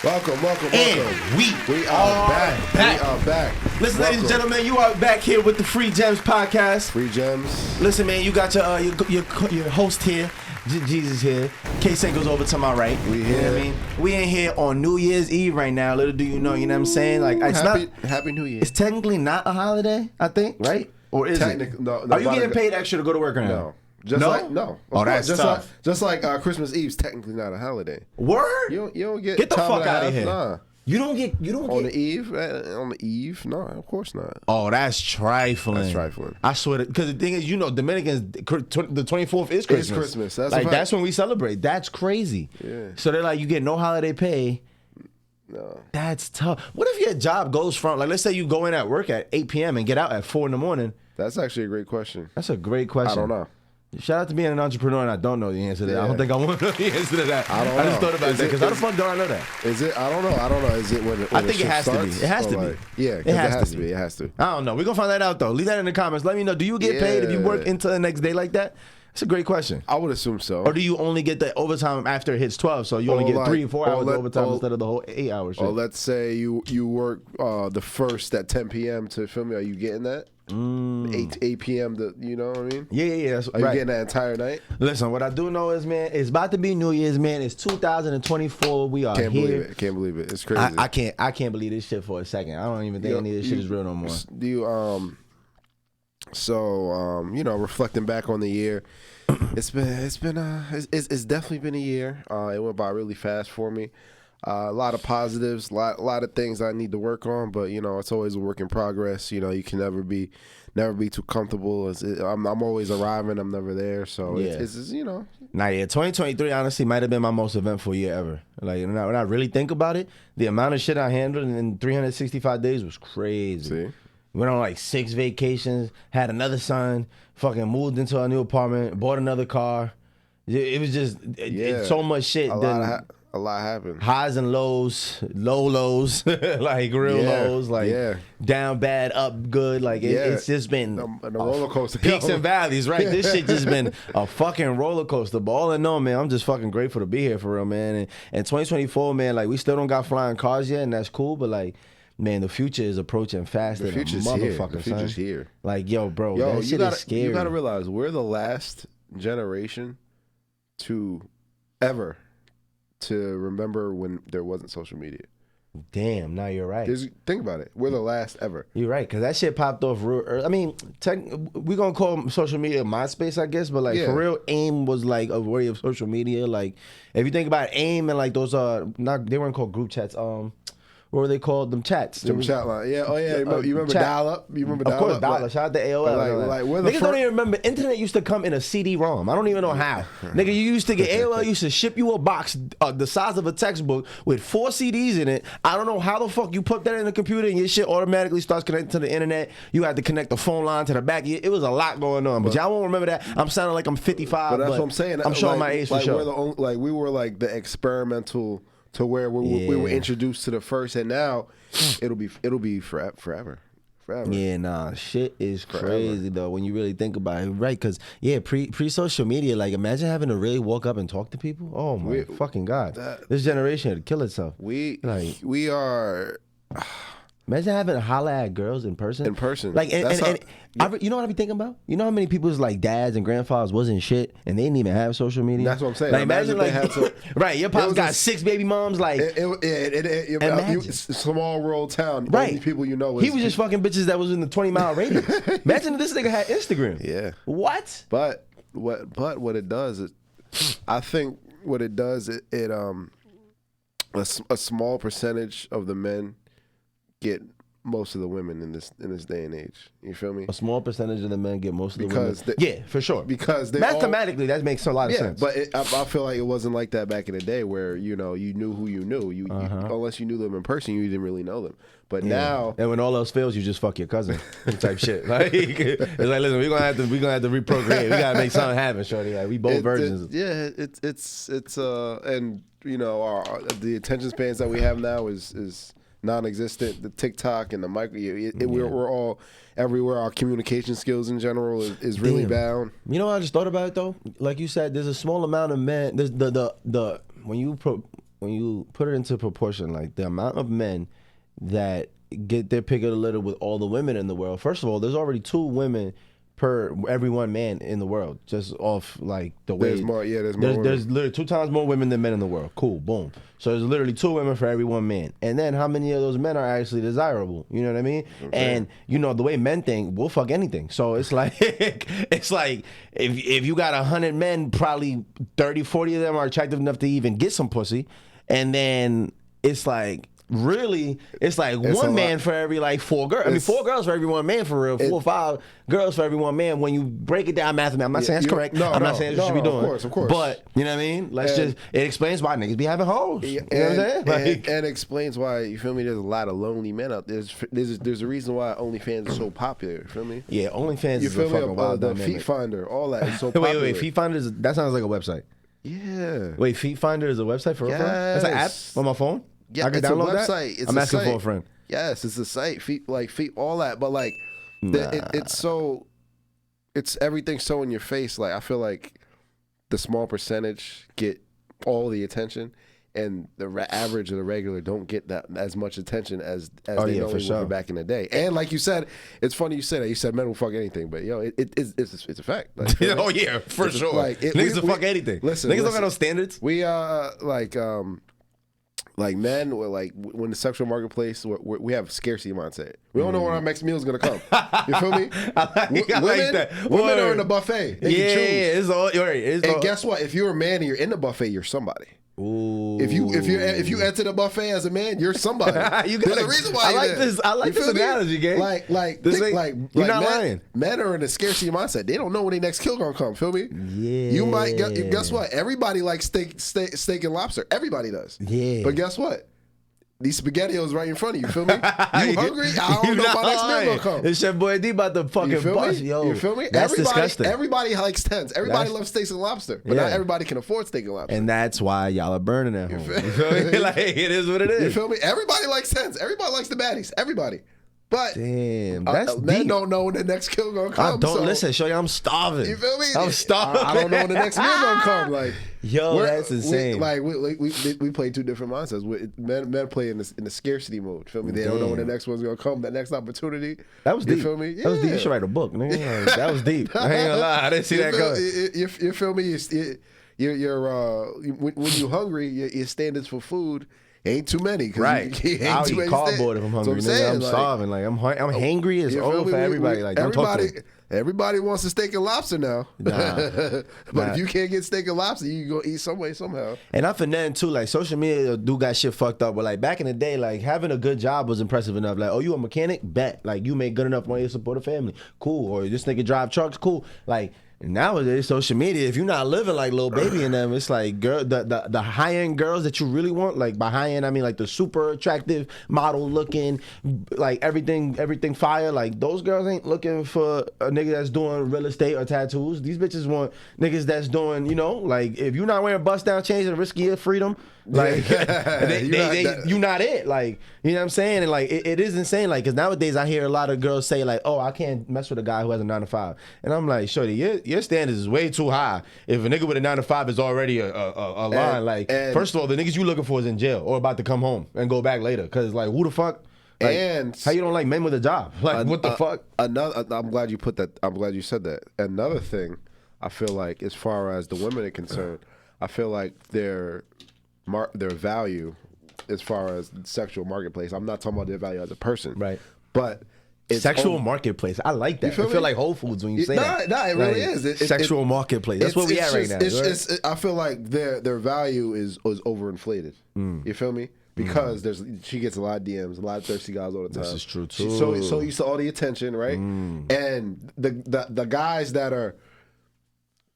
Welcome. And we are back. We are back. Listen, ladies and gentlemen, you are back here with the Free Gems podcast. Free Gems. Listen, man, you got your host here, Jesus here. K-Sen goes over to my right. We You know here. what I mean? We ain't here on New Year's Eve right now. Little do you know what I'm saying? Like, it's Happy New Year. It's technically not a holiday, I think, right? Or is it? No, Are you getting paid extra to go to work or not? No. Just No? like no. Of Oh, course. that's tough. Just like Christmas Eve's technically not a holiday. Word? You don't get Get the time fuck and a out of half, here. Nah. You don't get On the eve? No, of course not. Oh, that's trifling. That's trifling. I swear to, because the thing is, Dominicans, the 24th is Christmas. It's Christmas. That's like a fact. that's when we celebrate. That's crazy. Yeah. So they're like, you get no holiday pay. No. That's tough. What if your job goes from, like, let's say you go in at work at 8 p.m. and get out at 4 in the morning? That's actually a great question. That's a great question. I don't know. Shout out to being an entrepreneur, and I don't know the answer to that. I Yeah. don't think I want to know the answer to that. I don't I just know. thought about Is that it- because how the is- fuck don't I know that? Is it? I don't know. Is it when I think it shift has to be. starts? It has to Or be. like- Yeah, 'cause It has to be. It has to. I don't know. We're going to find that out, though. Leave that in the comments. Let me know. Do you get paid if you work Yeah. into the next day like that? It's a great question. I would assume so. Or do you only get the overtime after it hits 12? So you only Or get like- 3 or 4 or hours of let- overtime or- instead of the whole 8 hours shit. Or let's say you work the first at 10 p.m. to feel me. Are you getting that? 8 p.m. to, you know what I mean? Yeah. That's Are you right. getting that entire night? Listen, what I do know is, man, it's about to be New Year's, man. It's 2024. We are Can't here. believe it. Can't believe it. It's crazy. I can't believe this shit for a second. I don't even think any of this shit is real no more. Do you reflecting back on the year, it's definitely been a year. It went by really fast for me. A lot of positives, lot of things I need to work on, but it's always a work in progress. You can never be too comfortable. I'm always arriving. I'm never there. So Yeah. it's 2023 honestly might have been my most eventful year ever. Like, when I really think about it, the amount of shit I handled in 365 days was crazy. See? Went on like 6 vacations, had another son, fucking moved into a new apartment, bought another car. It was just so much shit. A lot happened. Highs and lows, low lows, like real lows, like down bad, up good. Like it's just been And the roller coaster. peaks and valleys, right? This shit just been a fucking roller coaster. But all in all, man, I'm just fucking grateful to be here for real, man. And 2024, man, like we still don't got flying cars yet, and that's cool. But like, man, the future is approaching faster than a motherfucker, The future's son. here. Like, yo, bro, that shit is scary. You gotta realize we're the last generation to ever to remember when there wasn't social media. Damn, now you're right. Think about it. We're the last ever. You're right, because that shit popped off real early. I mean, we're going to call social media MySpace, I guess, but like for real, AIM was like a way of social media. Like, if you think about AIM and like those, they weren't called group chats. What were they called? Them chats. Them chat line. Yeah. Oh yeah. You remember chat. dial up? You remember dial Of course, up? dial up. Shout out to AOL. Like we're the Niggas don't even remember. Internet used to come in a CD-ROM. I don't even know how. Nigga, you used to get AOL used to ship you a box the size of a textbook with 4 CDs in it. I don't know how the fuck you put that in the computer and your shit automatically starts connecting to the internet. You had to connect the phone line to the back. It was a lot going on. But y'all won't remember that. I'm sounding like I'm 55. But that's what I'm saying. I'm showing my age for sure. We're the only, we were like the experimental to where we were introduced to the first, and now it'll be forever. Yeah, nah, shit is crazy though when you really think about it, right? Because pre social media, like imagine having to really walk up and talk to people. Oh my fucking god, this generation would kill itself. We are. Imagine having to holler at girls in person. Like, you know what I be thinking about? You know how many people's like dads and grandfathers wasn't shit and they didn't even have social media? That's what I'm saying. Like, imagine they had to, right, your pops got 6 baby moms. Like, small rural town. Right. Only people you know. He was just fucking bitches that was in the 20-mile radius. Imagine if this nigga had Instagram. Yeah. What? But what it does is, I think what it does a small percentage of the men get most of the women in this day and age. You feel me? A small percentage of the men get most of the Because women. Yeah, for sure. Because they mathematically, that makes a lot of sense. But I feel like it wasn't like that back in the day, where you knew who you knew. You unless you knew them in person, you didn't really know them. But now, and when all else fails, you just fuck your cousin type shit. Like, it's like, listen, we're gonna have to reprogram. We gotta make something happen, shorty. Like, we both virgins. It's and the attention spans that we have now is non-existent. The TikTok and the we're all everywhere. Our communication skills in general is really bound. You know what I just thought about it though? Like you said, there's a small amount of men. There's the when you when you put it into proportion, like the amount of men that get their pick of the litter with all the women in the world. First of all, there's already 2 women per every 1 man in the world, just off like the way. There's more. Yeah, there's more. There's literally 2 times more women than men in the world. Cool, boom. So there's literally 2 women for every 1 man. And then how many of those men are actually desirable? You know what I mean? Okay. And you know the way men think, we'll fuck anything. So it's like it's like if you got 100 men, probably 30, 40 of them are attractive enough to even get some pussy, and then it's like. Really, it's like it's 1 man for every like 4 girls. I mean, 4 girls for every 1 man for real. 4 or 5 girls for every 1 man. When you break it down mathematically, I'm not saying that's correct. I'm not saying that's what you should be doing. Of course. But you know what I mean? It explains why niggas be having hoes. You know what I'm saying? Like, and explains why, you feel me? There's a lot of lonely men out there. There's a reason why OnlyFans is so popular. You feel me? Yeah, OnlyFans you is feel a fucking wild the dynamic. Feet Finder, all that is so popular. Wait, Feet Finder that sounds like a website. Yeah. Wait, Feet Finder is a website for real? That's an app on my phone. Yeah, I can it's download a website. That? I'm asking for a friend. Yes, it's a site. Feet, all that. But like, it's everything so in your face. Like, I feel like the small percentage get all the attention, and the average or the regular don't get that as much attention as they normally would back in the day. And like you said, it's funny you said that. You said men will fuck anything, but it's a fact. Like, oh yeah, for sure. Like, niggas will fuck anything. Listen, niggas don't got no standards. We like men, we're like when the sexual marketplace, we have scarcity mindset. We don't know when our next meal is gonna come. You feel me? I like that. Women are in the buffet. They can choose. It's all. Guess what? If you're a man and you're in the buffet, you're somebody. Ooh. If you enter the buffet as a man, you're somebody. There's a reason why. I like this analogy, gang. You're not lying. Men are in a scarcity mindset. They don't know when their next kill gonna come. Feel me? Yeah. You might guess what? Everybody likes steak and lobster. Everybody does. Yeah. But guess what? These SpaghettiOs right in front of you. Feel me? You hungry? I don't know if my next meal gonna come. It's your boy D about to fucking bust. Yo, you feel me? That's disgusting. Everybody likes tents. Everybody loves steaks and lobster, but not everybody can afford steak and lobster. And that's why y'all are burning at home. You feel me? Like, it is what it is. You feel me? Everybody likes tents. Everybody likes the baddies. Everybody. But damn, that's men deep. don't know when the next kill gonna come. Listen, show you I'm starving. You feel me? I'm starving. I don't know when the next meal gonna come. Like, that's insane. We play 2 different mindsets. Men play in the scarcity mode. Feel me? They don't know when the next one's gonna come. That next opportunity. That was deep. You feel me? That was deep. You should write a book, nigga. Like, that was deep. I ain't gonna lie. I didn't see that coming. You feel me? When you're hungry, your standards for food ain't too many. Right. I'll eat cardboard if I'm hungry. I'm starving. Like I'm hangry as old for everybody. Like don't talk to me. Everybody wants a steak and lobster now. But if you can't get steak and lobster, you go eat some way somehow. And I'm for nothing too. Like social media do got shit fucked up. But like back in the day, like having a good job was impressive enough. Like, oh, you a mechanic? Bet. Like you make good enough money to support a family. Cool. Or this nigga drive trucks? Cool. Like nowadays, social media, if you're not living like Lil Baby and them, it's like the high end girls that you really want. Like by high end, I mean like the super attractive, model looking, like everything fire. Like those girls ain't looking for a nigga that's doing real estate or tattoos. These bitches want niggas that's doing, like if you're not wearing bust down chains and risking your freedom, like you not it. Like you know what I'm saying? And like it is insane. Like because nowadays I hear a lot of girls say like, oh, I can't mess with a guy who has a 9-to-5, and I'm like, shorty, your standards is way too high. If a nigga with a 9-to-5 is already a line, like first of all, the niggas you looking for is in jail or about to come home and go back later. Cause like who the fuck? Like, and how you don't like men with a job? Like what the fuck? I'm glad you put that. I'm glad you said that. Another thing, I feel like as far as the women are concerned, I feel like their value as far as sexual marketplace. I'm not talking about their value as a person, right? But it's sexual marketplace. I like that. I feel like Whole Foods when you say that. Nah, it really is. Sexual marketplace. That's what we at right now. I feel like their value is overinflated. You feel me? Because she gets a lot of DMs, a lot of thirsty guys all the time. This is true too. She's so used to all the attention, right? And the guys that are,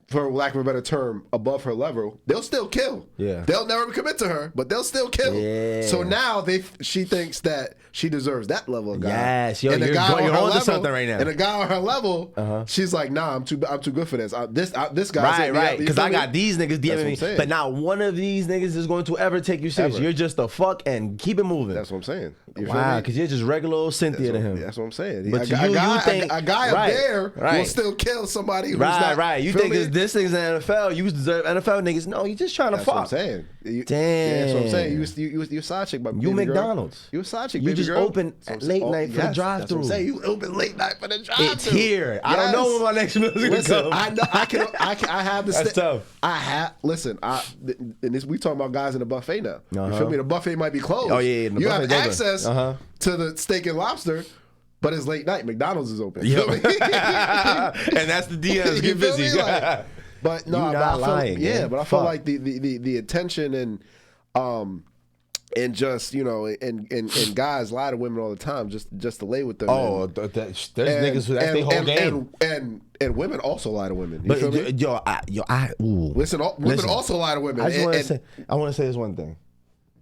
for lack of a better term, above her level, they'll still kill. Yeah. They'll never commit to her, but they'll still kill. Yeah. So now she thinks that she deserves that level of guy. Yes, yo, and you're onto something right now. And a guy on her level, she's like, nah, I'm too good for this. This guy, right? Because I got these niggas DMing me, but not one of these niggas is going to ever take you serious. Ever. You're just a fuck and keep it moving. That's what I'm saying. You feel Wow, me? because you're just regular old Cynthia to him. That's what I'm saying. But a, you guy, think a guy right, up there will right. still kill somebody who's not. Right. You feel think me? this thing's in the NFL? You deserve NFL niggas. No, you just trying to That's fuck. what I'm saying. Damn. Yeah, that's what I'm saying. You a side chick, my You baby girl. McDonald's. You a side chick, You baby just girl. open at late night for the That's what drive-thru. I'm saying. You open late night for the drive-thru. It's here. I don't know when my next meal is gonna Listen, come. I know. I have the. That's tough. I have. Listen. And this we talking about guys in the buffet now. You Uh-huh. feel me? The buffet might be closed. Oh, yeah, the you have buffet's open. access to the steak and lobster, but it's late night. McDonald's is open. Yo. Feel me? And that's the DMs. You Get feel busy. me? Like, but no, You but not I feel, lying, yeah, man. but I feel Fuck. like the attention and just and guys lie to women all the time just to lay with them. Oh, and, there's niggas who that's their whole game. And women also lie to women. You But feel me? ooh. Women Listen, also lie to women. I just And- want to say this one thing.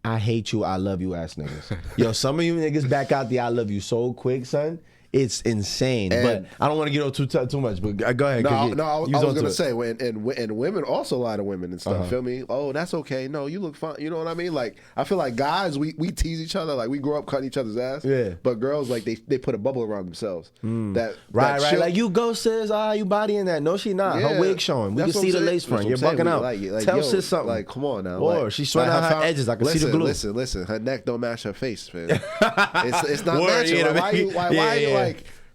I hate you. I love you, ass niggas. Yo, some of you niggas back out there. I love you so quick, son. It's insane. And- but I don't want to get on too much. But go ahead. No, 'cause no, I you was onto gonna it. say, and women also lie to women and stuff. Feel me? Oh, that's okay. No, you look fine. You know what I mean? Like, I feel like guys, we tease each other, like we grow up cutting each other's ass. Yeah. But girls, like they put a bubble around themselves. That Right. chill- Like you go, sis. You bodying that? No, she not. Yeah, Her wig showing. We can that's what see I'm the saying. lace front. That's You're what I'm bugging saying. out. Like, Tell yo, sis something. Like, come on now. Or like, she's sweating like, out her edges. I can see the glue. Listen. Her neck don't match her face, man. It's not Word, matching. yeah, Like, why you? Why are you yeah. like?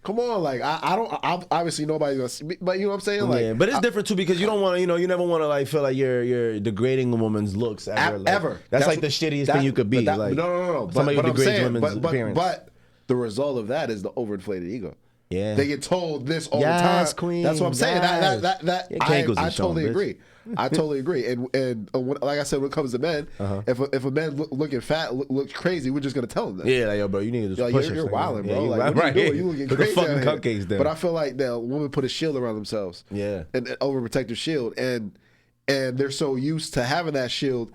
Come on, like I don't. Obviously, nobody's gonna see. But you know what I'm saying? Like, Yeah, but it's different too because you don't want to, you never want to like feel like you're degrading a woman's looks ever. Like, ever. That's like the shittiest thing you could be. But like no. somebody but who I'm degrades saying, women's but, appearance. But the result of that is the overinflated ego. Yeah. They get told this all Yes, the time. queen, That's what I'm saying. yes. That Your cake was I a show, totally bitch. agree. I totally agree. And like I said, when it comes to men, if a man looking fat looks crazy, we're just gonna tell him that. Yeah, like, yo, bro, you need to just Yo, push you're it. wilding, bro. Yeah, Like, what you doing? You looking Look crazy at fucking out here. cupcakes there. But I feel like the woman put a shield around themselves. Yeah. And overprotective shield, and they're so used to having that shield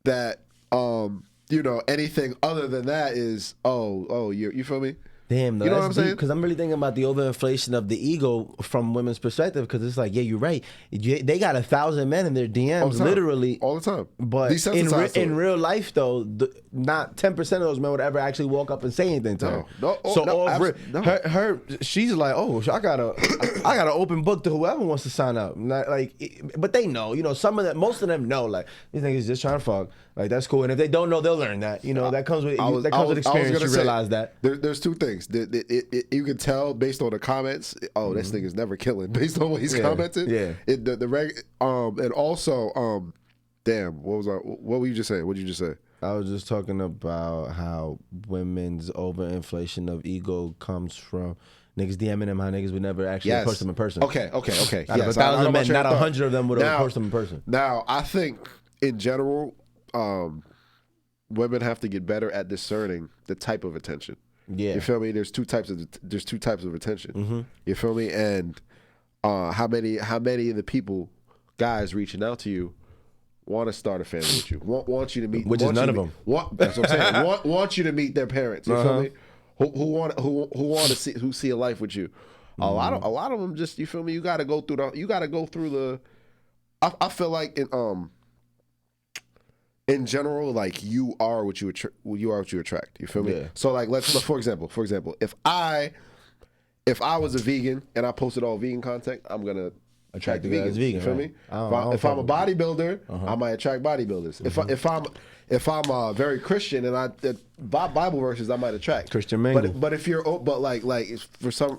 that anything other than that is you feel me? Damn, though, You know that's what I'm saying? Because I'm really thinking about the overinflation of the ego from women's perspective. Because it's like, yeah, you're right. They got 1,000 men in their DMs, literally all the time. But Desensitized to in it. real life, though, not 10% of those men would ever actually walk up and say anything to her. She's like, oh, I got an open book to whoever wants to sign up. But they know, some of them, most of them know, like these niggas just trying to fuck. Like that's cool. And if they don't know, they'll learn that. That comes with experience. You realize that. There's two things. You can tell based on the comments. Oh, this nigga's never killing based on what he's commented. Yeah. And also damn, what were you just saying? What did you just say? I was just talking about how women's overinflation of ego comes from niggas DMing them, how niggas would never actually approach them in person. Okay. Out of Yes, 1,000 men, not 100 100 of them would have approached them in person. Now, I think in general, women have to get better at discerning the type of attention. Yeah. You feel me? There's two types of attention. You feel me? And how many of the people, guys reaching out to you, want to start a family with you, want you to meet, which is none of them. That's what I'm saying. want you to meet their parents. You feel me? Who see a life with you. A lot of them just, you feel me? You got to go through the. I feel like in general, like you are what you attract. You feel me? Yeah. So like for example, if I was a vegan and I posted all vegan content, I'm gonna attract the vegans. vegan, You feel right? me? If I'm a bodybuilder, I might attract bodybuilders. If I'm very Christian and I Bible verses, I might attract Christian mingle. But if you're for some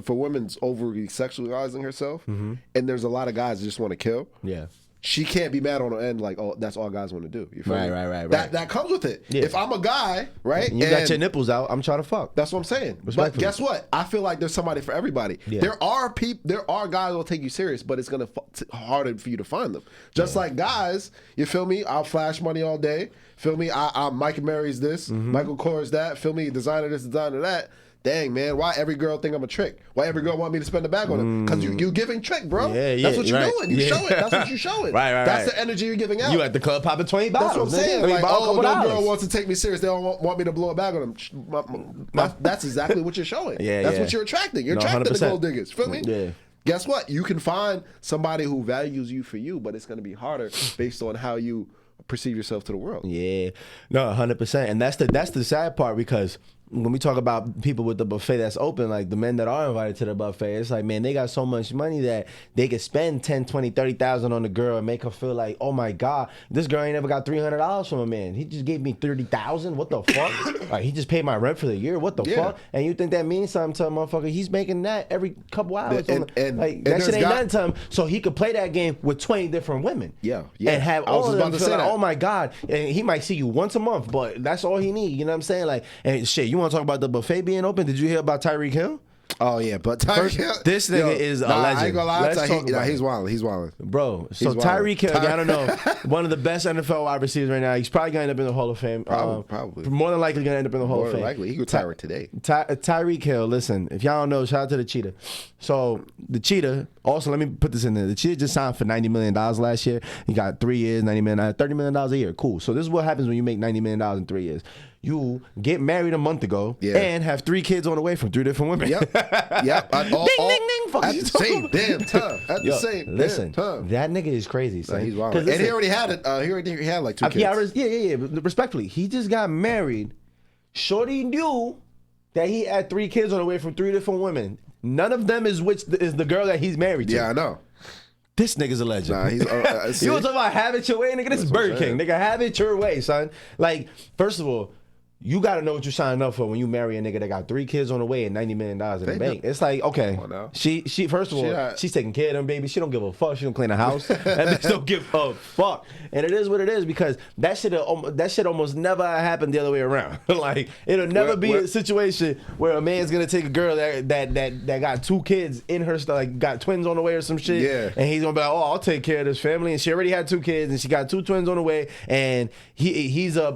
for women's overly sexualizing herself, and there's a lot of guys that just want to kill. Yeah. She can't be mad on her end like, oh, that's all guys want to do. You feel me? Right. That comes with it. Yeah. If I'm a guy, right, And you got your nipples out, I'm trying to fuck. that's what I'm saying. But Respectfully. guess what? I feel like there's somebody for everybody. Yeah. There are guys that'll take you serious, but it's gonna harder for you to find them. Just like guys, you feel me? I'll flash money all day. Feel me? I Mike and Mary's this, Michael Kors that. Feel me? Designer this, designer that. Dang, man, why every girl think I'm a trick? Why every girl want me to spend a bag on them? Because you giving trick, bro. Yeah, That's what you're right. doing. You show it. That's what you showing. Right. That's the energy you're giving out. You at the club popping 20 bottles. That's what I'm saying. nigga. Like, Bottle, no couple girl dollars. wants to take me serious. They don't want me to blow a bag on them. That's exactly what you're showing. Yeah, That's yeah. what you're attracting. You're No, attracting 100%. the gold diggers. Feel me? Yeah. Guess what? You can find somebody who values you for you, but it's going to be harder based on how you perceive yourself to the world. Yeah, no, 100%, and that's the sad part, because when we talk about people with the buffet that's open, like the men that are invited to the buffet, it's like, man, they got so much money that they could spend 10, 20, 30,000 on the girl and make her feel like, oh my God, this girl ain't never got $300 from a man. He just gave me 30,000. What the fuck? Like, he just paid my rent for the year. What the fuck? And you think that means something to a motherfucker? He's making that every couple hours. Like, that shit ain't nothing to him. So he could play that game with 20 different women. Yeah. And have all of them feel like, oh my God. And he might see you once a month, but that's all he need. You know what I'm saying? Like, and shit, you want to talk about the buffet being open? Did you hear about Tyreek Hill? Oh yeah, but Tyreek Hill, this nigga is a legend. I ain't gonna lie, he's wilding. He's wilding, bro. So Tyreek Hill, I don't know, one of the best NFL wide receivers right now. He's probably gonna end up in the Hall of Fame. Probably. More than likely gonna end up in the Hall of Fame. Likely, he could retire today. Tyreek Hill. Listen, if y'all don't know, shout out to the Cheetah. So the Cheetah. Also, let me put this in there. The Cheetah just signed for $90 million last year. He got 3 years, $90 million, $30 million a year. Cool. So this is what happens when you make $90 million in 3 years. You get married a month ago and have 3 kids on the way from 3 different women. Yep. Ding, ding, ding. Fuck at the same damn time. At the same damn time. That nigga is crazy, son. He's wild. And he already had it. He already had like 2 kids. Yeah. But respectfully, he just got married. Shorty knew that he had 3 kids on the way from 3 different women. None of them is the girl that he's married to. Yeah, I know. This nigga's a legend. Nah, he's. You want to talk about have it your way, nigga? This is Burger King. Nigga, have it your way, son. Like, first of all, you got to know what you're signing up for when you marry a nigga that got 3 kids on the way and $90 million in the bank. It's like, okay, she first of all, she's taking care of them babies. She don't give a fuck. She don't clean the house. That bitch don't give a fuck. And it is what it is, because that shit almost never happened the other way around. Like, it'll never be a situation where a man's gonna take a girl that got 2 kids in her, like got twins on the way or some shit, and he's gonna be like, oh, I'll take care of this family, and she already had 2 kids and she got 2 twins on the way, and he's a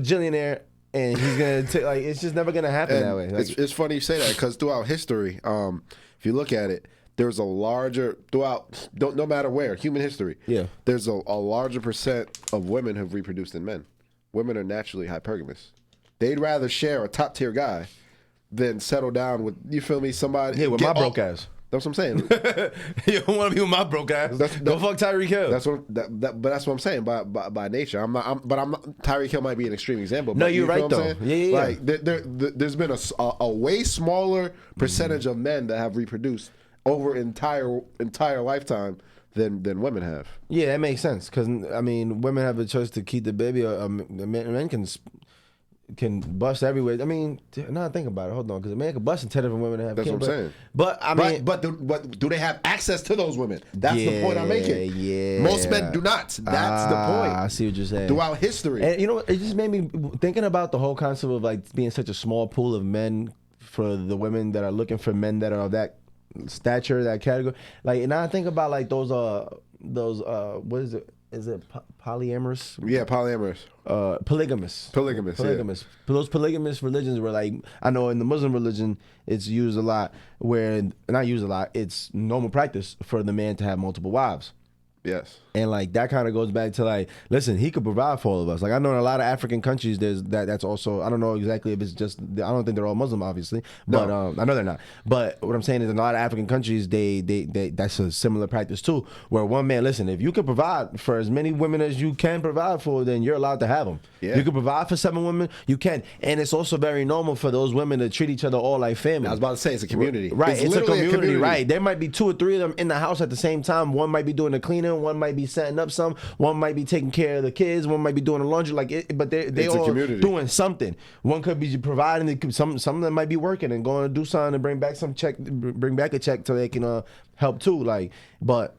bajillionaire, and he's gonna take, like, it's just never gonna happen that way. Like, it's funny you say that, because throughout history, if you look at it, there's a larger no matter where, human history. Yeah, there's a larger percent of women have reproduced than men. Women are naturally hypergamous. They'd rather share a top tier guy than settle down with, you feel me, somebody. Yeah, with my broke ass. That's what I'm saying. You don't want to be with my broke ass. Go fuck Tyreek Hill. But that's what I'm saying. By nature, I'm not. Tyreek Hill might be an extreme example. No, you're right though. Yeah. Like there's been a way smaller percentage of men that have reproduced over entire lifetime than women have. Yeah, that makes sense, because I mean, women have a choice to keep the baby. Men can bust everywhere. I mean, now think about it. Hold on, because a man can bust in 10 different women to have kids. That's what I'm saying. But I mean, but do they have access to those women? That's the point I'm making. Yeah, most men do not. That's the point. I see what you're saying. Throughout history, and you know, it just made me thinking about the whole concept of like being such a small pool of men for the women that are looking for men that are of that stature, that category. Like, and I think about like those what is it? Is it polyamorous? Yeah, polyamorous. Polygamous. Yeah. Those polygamous religions were like, I know in the Muslim religion it's used a lot, it's normal practice for the man to have multiple wives. Yes. And like that kind of goes back to like, listen, he could provide for all of us. Like I know in a lot of African countries there's that's also, I don't know exactly if it's just, I don't think they're all Muslim obviously, but I know they're not. But what I'm saying is in a lot of African countries they that's a similar practice too, where one man, listen, if you can provide for as many women as you can provide for, then you're allowed to have them. Yeah. You can provide for 7 women, you can. And it's also very normal for those women to treat each other all like family. I was about to say it's a community. Right, it's a community, right. There might be 2 or 3 of them in the house at the same time. One might be doing the cleaning, one might be setting up some, one might be taking care of the kids, one might be doing the laundry, but they all doing something. One could be providing, some of them might be working and going to do something and bring back a check so they can help too. Like, but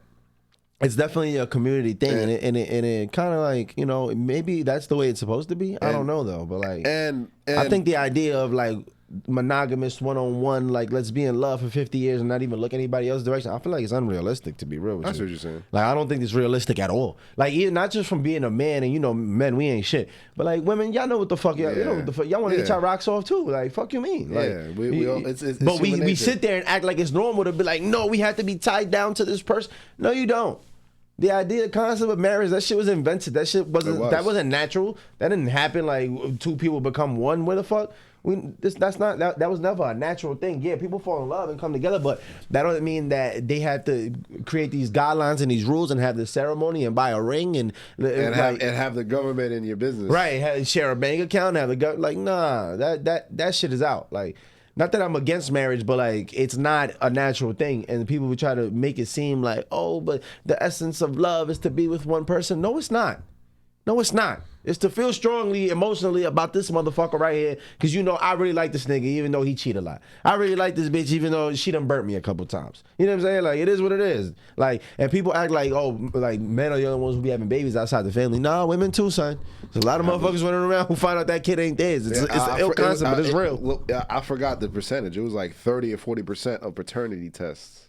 it's definitely a community thing, and it kind of like, you know, maybe that's the way it's supposed to be. I don't know though, but like, and I think the idea of like monogamous one-on-one, like let's be in love for 50 years and not even look anybody else's direction, I feel like it's unrealistic, to be real with you. That's what you're saying. Like I don't think it's realistic at all. Like even not just from being a man, and you know, men, we ain't shit, but like women, y'all know what the fuck y'all, you know what the fuck y'all want to get y'all rocks off too. Like fuck you mean? Like, yeah, we all, it's but we sit there and act like it's normal to be like, no, we have to be tied down to this person. No, you don't. The idea, concept of marriage, that shit was invented. That shit wasn't. was. That wasn't natural. That didn't happen like two people become one. Where the fuck? That's not. That was never a natural thing. Yeah, people fall in love and come together, but that doesn't mean that they have to create these guidelines and these rules and have the ceremony and buy a ring and have the government in your business. Right, share a bank account, have the like, nah, that shit is out. Like, not that I'm against marriage, but like, it's not a natural thing. And people would try to make it seem like, oh, but the essence of love is to be with one person. No, it's not. No, it's not. It's to feel strongly, emotionally about this motherfucker right here. Because, you know, I really like this nigga, even though he cheat a lot. I really like this bitch, even though she done burnt me a couple times. You know what I'm saying? Like, it is what it is. Like, and people act like, oh, like, men are the only ones who be having babies outside the family. Nah, women too, son. There's a lot of motherfuckers running around who find out that kid ain't theirs. It's an ill concept, but it's real. Look, I forgot the percentage. It was like 30 or 40% of paternity tests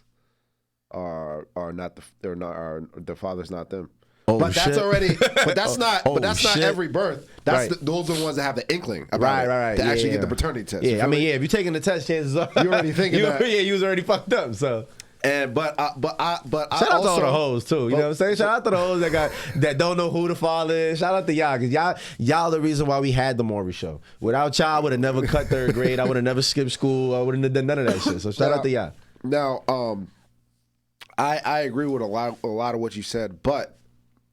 are not the father's not them. Oh, but that's shit. already. But that's not. Oh, but that's not shit. every birth. That's Right. those are the ones that have the inkling about Right. to actually Yeah. get the paternity test. Yeah, You I feel mean, me? yeah, if you're taking the test, chances are You already thinking that. Yeah, you was already fucked up. So And but I shout out also, to all the hoes too. You know what I'm saying? Shout out to the hoes that don't know who the father is. Shout out to y'all, because y'all the reason why we had the Maury show. Without y'all, I would have never cut third grade. I would have never skipped school. I would have done none of that shit. So shout out to y'all. Now, I agree with a lot of what you said, but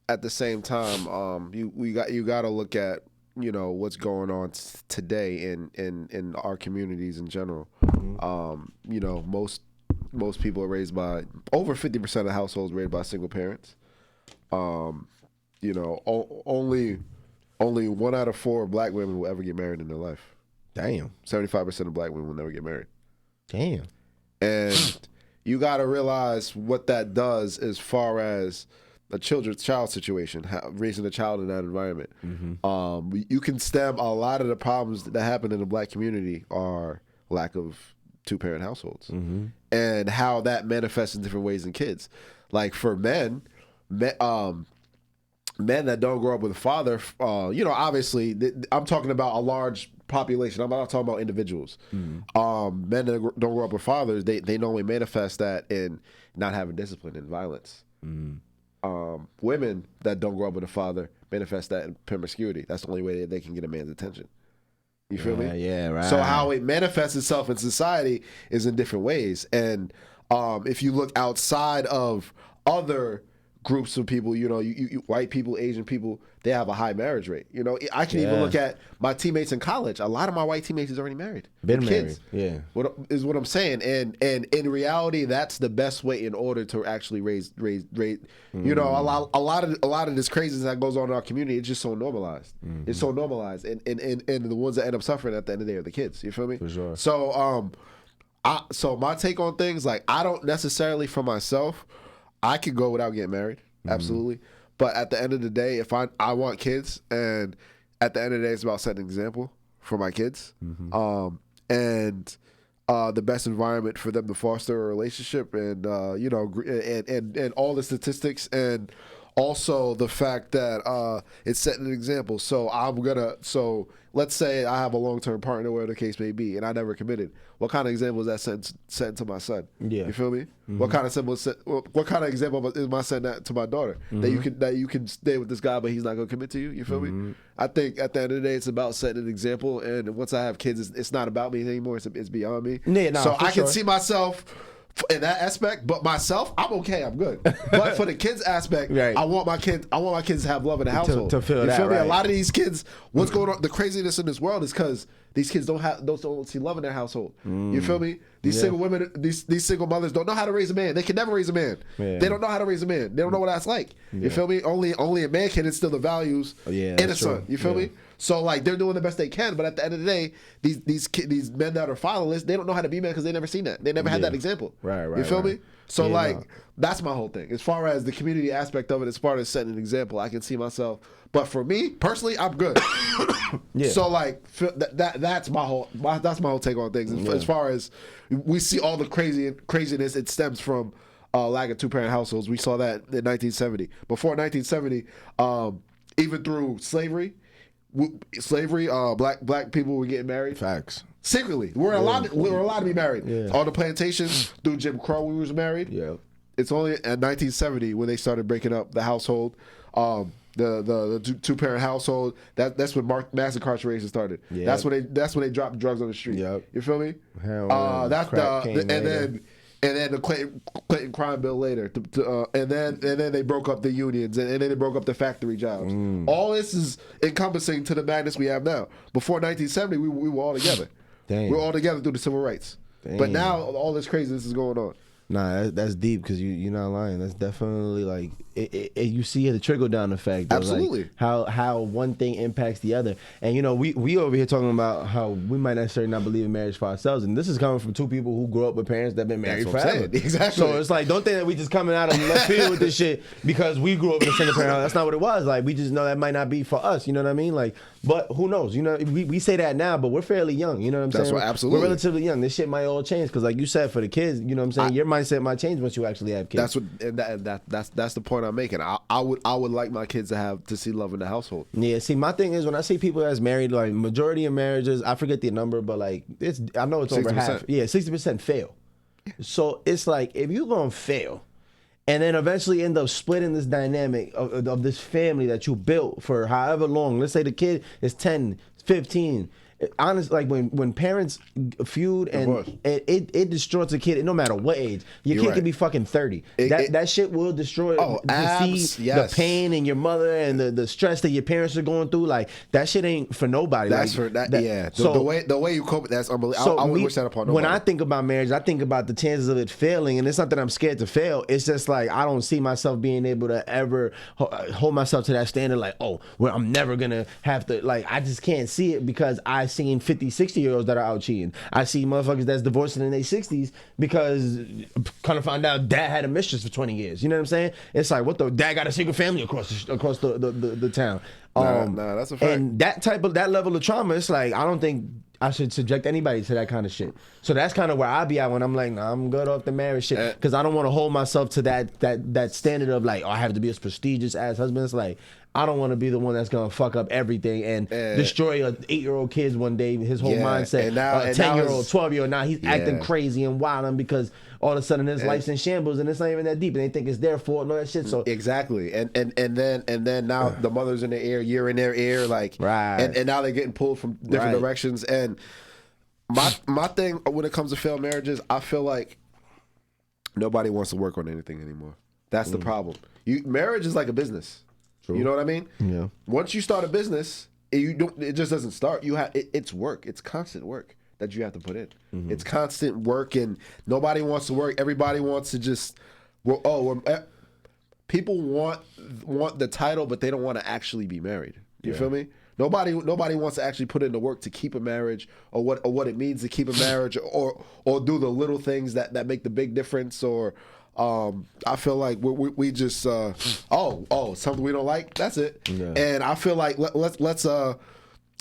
at the same time, you got to look at, you know, what's going on today in our communities in general. You know, most people are raised by, over 50% of households raised by single parents. You know, only 1 out of 4 black women will ever get married in their life. Damn. 75% of black women will never get married. Damn. And you got to realize what that does as far as a child situation, raising a child in that environment. You can stem a lot of the problems that happen in the black community are lack of 2-parent households, and how that manifests in different ways in kids. Like for men that don't grow up with a father, you know, obviously, I'm talking about a large population. I'm not talking about individuals. Men that don't grow up with fathers, they normally manifest that in not having discipline and violence. Women that don't grow up with a father manifest that in promiscuity. That's the only way they can get a man's attention. You feel me? Yeah, right. So how it manifests itself in society is in different ways. And if you look outside of other groups of people, you know, you white people, Asian people, they have a high marriage rate. You know, I can even look at my teammates in college. A lot of my white teammates is already married. Been with married. kids. Yeah. What is what I'm saying. And in reality, that's the best way in order to actually raise. You know, a lot of this craziness that goes on in our community, it's just so normalized. It's so normalized, and the ones that end up suffering at the end of the day are the kids. You feel me? For sure. So so my take on things, like, I don't necessarily, for myself, I could go without getting married, absolutely. But at the end of the day, if I want kids, and at the end of the day, it's about setting an example for my kids, and the best environment for them to foster a relationship, and you know, and all the statistics, and also the fact that it's setting an example. So let's say I have a long-term partner, whatever the case may be, and I never committed. What kind of example is that setting to my son? Yeah. You feel me? What kind of example is my son that to my daughter? That you can stay with this guy, but he's not gonna commit to you. You feel me? I think at the end of the day, it's about setting an example. And once I have kids, it's not about me anymore. It's beyond me. Yeah, nah, so for I can sure. see myself in that aspect, but myself, I'm okay. I'm good. But for the kids aspect, Right. I want my kids to have love in the household. to feel you that, feel me? right. A lot of these kids, what's going on? The craziness in this world is because these kids don't see love in their household. You feel me? These single women, these single mothers don't know how to raise a man. They can never raise a man. Yeah. They don't know how to raise a man. They don't know what that's like. You feel me? Only a man can instill the values Yeah, in a that's son. true. You feel Yeah. me? So like, they're doing the best they can, but at the end of the day, these men that are fatherless, they don't know how to be men because they never seen that. They never had that example. Right, You feel right. me? So Yeah, like, no. that's my whole thing. As far as the community aspect of it, as far as setting an example, I can see myself. But for me personally, I'm good. Yeah. So like, that's my whole take on things. As far as we see all the craziness, it stems from lack of 2-parent households. We saw that in 1970. Before 1970, even through slavery, black people were getting married Facts. secretly. We were allowed to be married. Yeah. On the plantations, through Jim Crow, we was married. Yeah. it's only at 1970 when they started breaking up the household. The two-parent household. That's when mass incarceration started. Yep. That's when they dropped drugs on the street. Yep. You feel me? That's crack the came and later. then the Clinton crime bill later, and then they broke up the unions, and then they broke up the factory jobs. All this is encompassing to the madness we have now. Before 1970, we were all together. Damn. We were all together through the civil rights. But Damn. now all this craziness is going on. Nah, that's deep because you're not lying. That's definitely like you see the trickle down effect. Absolutely. Like how one thing impacts the other. And you know, we over here talking about how we might necessarily not believe in marriage for ourselves, and this is coming from two people who grew up with parents that have been married That's what I'm forever. saying. Exactly. So it's like, don't think that we just coming out of left field with this shit because we grew up in a single parent house. That's not what it was. Like, we just know that might not be for us. You know what I mean? Like, but who knows? You know, we say that now, but we're fairly young. You know what I'm That's saying? what- absolutely. We're relatively young. This shit might all change because, like you said, for the kids, you know what I'm saying? Your mindset might change once you actually have kids. That's what and that's the point I'm making. I would like my kids to see love in the household. Yeah, see, my thing is when I see people that's married, like majority of marriages, I forget the number, but like I know it's over 60%. half. Yeah, 60% fail. So it's like if you're gonna fail, and then eventually end up splitting this dynamic of this family that you built for however long. Let's say the kid is 10, 15. Honestly, like when parents feud and course. it destroys a kid no matter what age. Your You're kid right. can be fucking 30. That shit will destroy to see yes. the pain in your mother and the stress that your parents are going through. Like that shit ain't for nobody. That's like, for that. Yeah. So, The way you cope, that's unbelievable. so I wouldn't me- wish that upon when nobody. I think about marriage, I think about the chances of it failing, and it's not that I'm scared to fail. It's just like I don't see myself being able to ever hold myself to that standard. Like, oh, well, I'm never gonna have to. Like, I just can't see it because I've seen 50, 60-year-olds that are out cheating. I see motherfuckers that's divorcing in their 60s because kind of found out dad had a mistress for 20 years. You know what I'm saying? It's like, what the dad got a single family across the town. Nah, that's a fact. And that level of trauma, it's like I don't think I should subject anybody to that kind of shit. So that's kind of where I be at when I'm like, nah, I'm good off the marriage shit because I don't want to hold myself to that standard of like, oh, I have to be a prestigious ass husband. It's like I don't want to be the one that's gonna fuck up everything and destroy a 8-year-old kid one day. His whole mindset. And now- a and now 10-year-old, his- 12-year-old. Now he's acting crazy and wilding because all of a sudden his life's in shambles and it's not even that deep and they think it's their fault and all that shit. So Exactly, and then now the mother's in their ear, you're in their ear, like, Right. and now they're getting pulled from different Right. directions. And my thing when it comes to failed marriages, I feel like nobody wants to work on anything anymore. That's the problem. Marriage is like a business. You know what I mean? Yeah. Once you start a business, it just doesn't start. It's work. It's constant work that you have to put in. It's constant work, and nobody wants to work. Everybody wants to just people want the title, but they don't want to actually be married. You feel me? Nobody wants to actually put in the work to keep a marriage, or what it means to keep a marriage, or do the little things that make the big difference. Or I feel like we just something we don't like. That's it. Yeah. And I feel like let's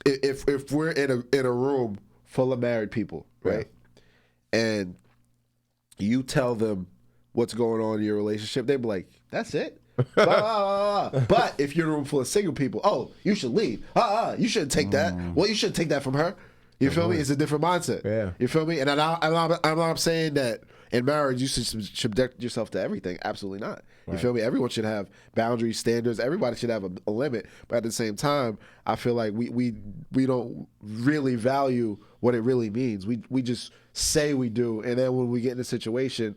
if we're in a room full of married people, right, and you tell them what's going on in your relationship, they be like, that's it. Blah, blah, blah, blah. But if you're in a room full of single people, oh, you should leave. You shouldn't take that. Well, you shouldn't take that from her. You feel me? It's a different mindset. Yeah. You feel me? And I'm not saying that in marriage you should subject yourself to everything. Absolutely not. You feel me? Everyone should have boundaries, standards. Everybody should have a limit. But at the same time, I feel like we don't really value what it really means. We just say we do, and then when we get in a situation,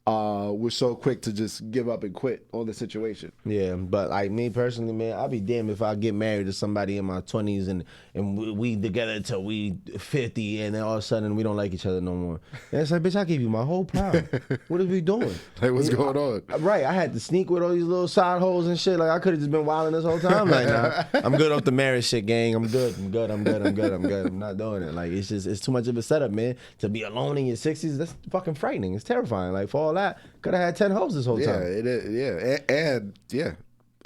we're so quick to just give up and quit on the situation. Yeah, but like me personally, man, I'd be damned if I get married to somebody in my 20s and we together till we 50 and then all of a sudden we don't like each other no more. And it's like, bitch, I gave you my whole pride. What are we doing? Like, what's going on? Right, I had to sneak with all these little side holes and shit. Like I could have just been wilding this whole time. Like, nah, I'm good off the marriage shit, gang. I'm good. I'm not doing it. Like it's too much of a setup, man. To be alone in your 60s, that's fucking frightening. It's terrifying. Like for all that, could have had 10 hoes this whole Yeah, time. it is. Yeah,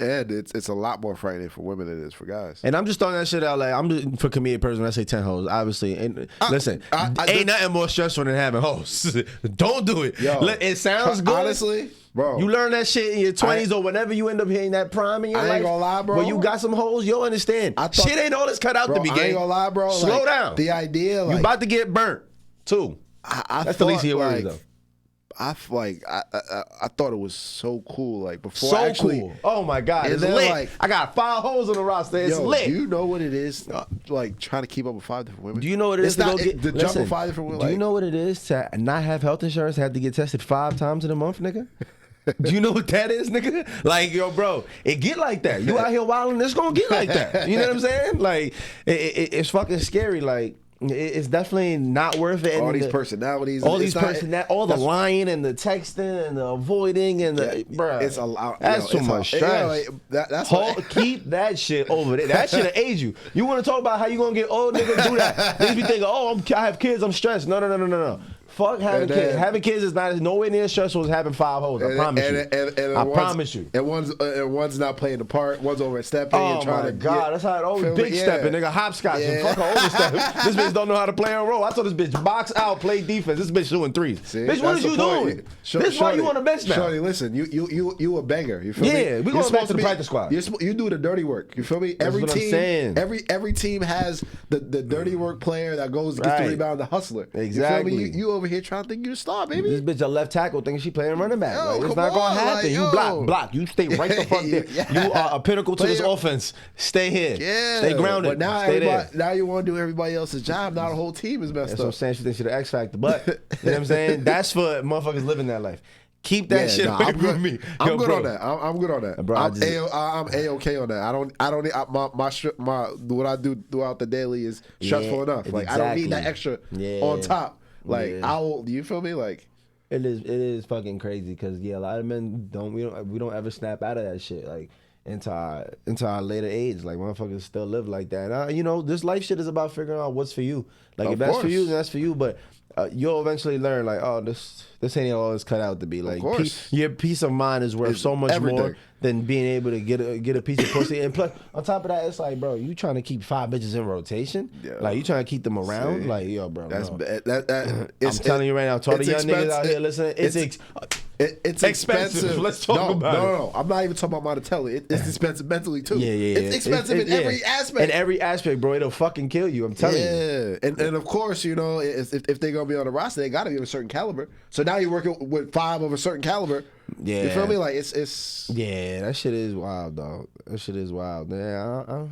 and it's a lot more frightening for women than it is for guys. And I'm just throwing that shit out. Like I'm just, for comedic person when I say 10 hoes, obviously. And listen, ain't nothing more stressful than having hoes. Don't do it. Yo, It sounds good. honestly, bro. You learn that shit in your 20s or whenever you end up hitting that prime in your I life. ain't gonna lie, bro. Where you got some hoes, you'll understand. Shit ain't all this cut out bro, to be, I gang. ain't gonna lie, bro. Slow Like, down. The idea, You like, about to get burnt too. I That's the least thought, of your worries, like, though. I thought it was so cool. Like before, So actually, cool. Oh my god, And it's then, lit. like- I got 5 hoes on the roster. It's yo, lit. do you know what it is? Like trying to keep up with 5 different women. Do you know what it is It's to not go get the jump listen, with 5 different women? Do you know what it is to not have health insurance, have to get tested 5 times in a month, nigga? Do you know what that is, nigga? Like, yo, bro, it get like that. You out here wilding, it's gonna get like that. You know what I'm saying? Like, it's fucking scary. Like, it's definitely not worth it. all And these the- personalities, all it's these not- all the lying and the texting and the avoiding and the, bruh. It's a lot. That's too much stress. That's Keep that shit over there. That shit age you. You want to talk about how you gonna get old, nigga? Do that. Niggas be thinking, oh, I have kids, I'm stressed. No. Fuck having And kids. then- Having kids is not nowhere near as stressful as having 5 hoes. I promise you. I promise you. And one's not playing the part. One's overstepping. Oh and trying my to God, that's how it always feel me? big stepping, nigga, hopscotch and Yeah. fuck overstepping. This bitch don't know how to play a role. I told this bitch box out, play defense. This bitch doing threes. See, Bitch, what that's is you the point. doing? Bitch, why you on the bench now? Shorty, listen, you a beggar. You feel me? Yeah, we You're going back supposed to the practice squad. You do the dirty work. You feel me? That's what I'm saying. Every team has the dirty work player that goes to get the Right. rebound, the hustler. Exactly. You feel me? You over here trying to think you the star, baby. This bitch a left tackle thinking she playing running back. Yo, Like, it's come not gonna on, happen. like, you yo. block. You stay right the front there. Yeah. You are a pinnacle to Play this your- offense. Stay here. Yeah, Stay grounded. But now, stay there. now you want to do everybody else's job. Now the whole team is messed That's what I'm up. saying. She thinks she's the X Factor. But, you know what I'm saying? That's for motherfuckers living that life. Keep that shit away I'm from good. me. I'm Yo, good bro. on that. I'm good on that. Bro, I'm A-okay on that. I don't need my what I do throughout the daily is stressful enough. Like I don't need that extra on top. Like do you feel me? Like It is fucking crazy because a lot of men we don't ever snap out of that shit like into our later age. Like motherfuckers still live like that. And, this life shit is about figuring out what's for you. Like if that's for you, then that's for you. But you'll eventually learn like, oh, this ain't all it's cut out to be. Like your peace of mind is worth so much more than being able to get a piece of pussy. And plus, on top of that, it's like, bro, you trying to keep 5 bitches in rotation? Yeah. Like you trying to keep them around? See, like, yo, bro, that's no. I'm telling you right now, to all the young niggas out here listening, it's expensive. Let's talk about it. No, I'm not even talking about monetarily. It's expensive mentally too. Yeah. It's expensive in every aspect. In every aspect, bro, it'll fucking kill you. I'm telling you. Yeah, and of course, if they're gonna be on the roster, they got to be of a certain caliber. So now you're working with 5 of a certain caliber. Yeah, you feel me? Like it's. Yeah, that shit is wild, dog. That shit is wild. Yeah,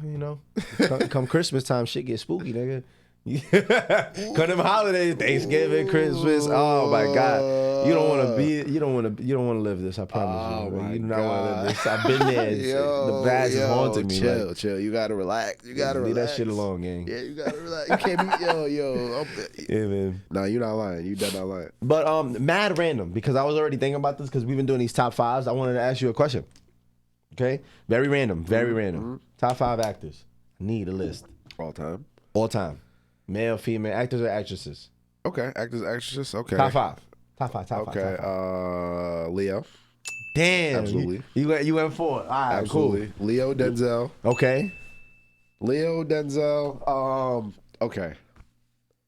come Christmas time, shit get spooky, nigga. Come them holidays, Thanksgiving, Christmas. Oh my God, you don't want to live this. I promise you. You do not want to live this. I've been there. The past is haunting me. Chill. You gotta relax. You gotta leave relax. that shit alone, gang. Yeah, you gotta relax. You can't be Yeah, man. No, you're not lying. You dead not lying. But mad random because I was already thinking about this because we've been doing these top 5s. I wanted to ask you a question. Okay, very random. Top 5 actors. Need a list. All time. Male, female, actors or actresses. Okay, actors, actresses. Okay. Top 5. Okay. Leo. Damn. Absolutely. You went 4. All right, Absolutely. cool. Leo, Denzel. Okay. Leo, Denzel. Okay.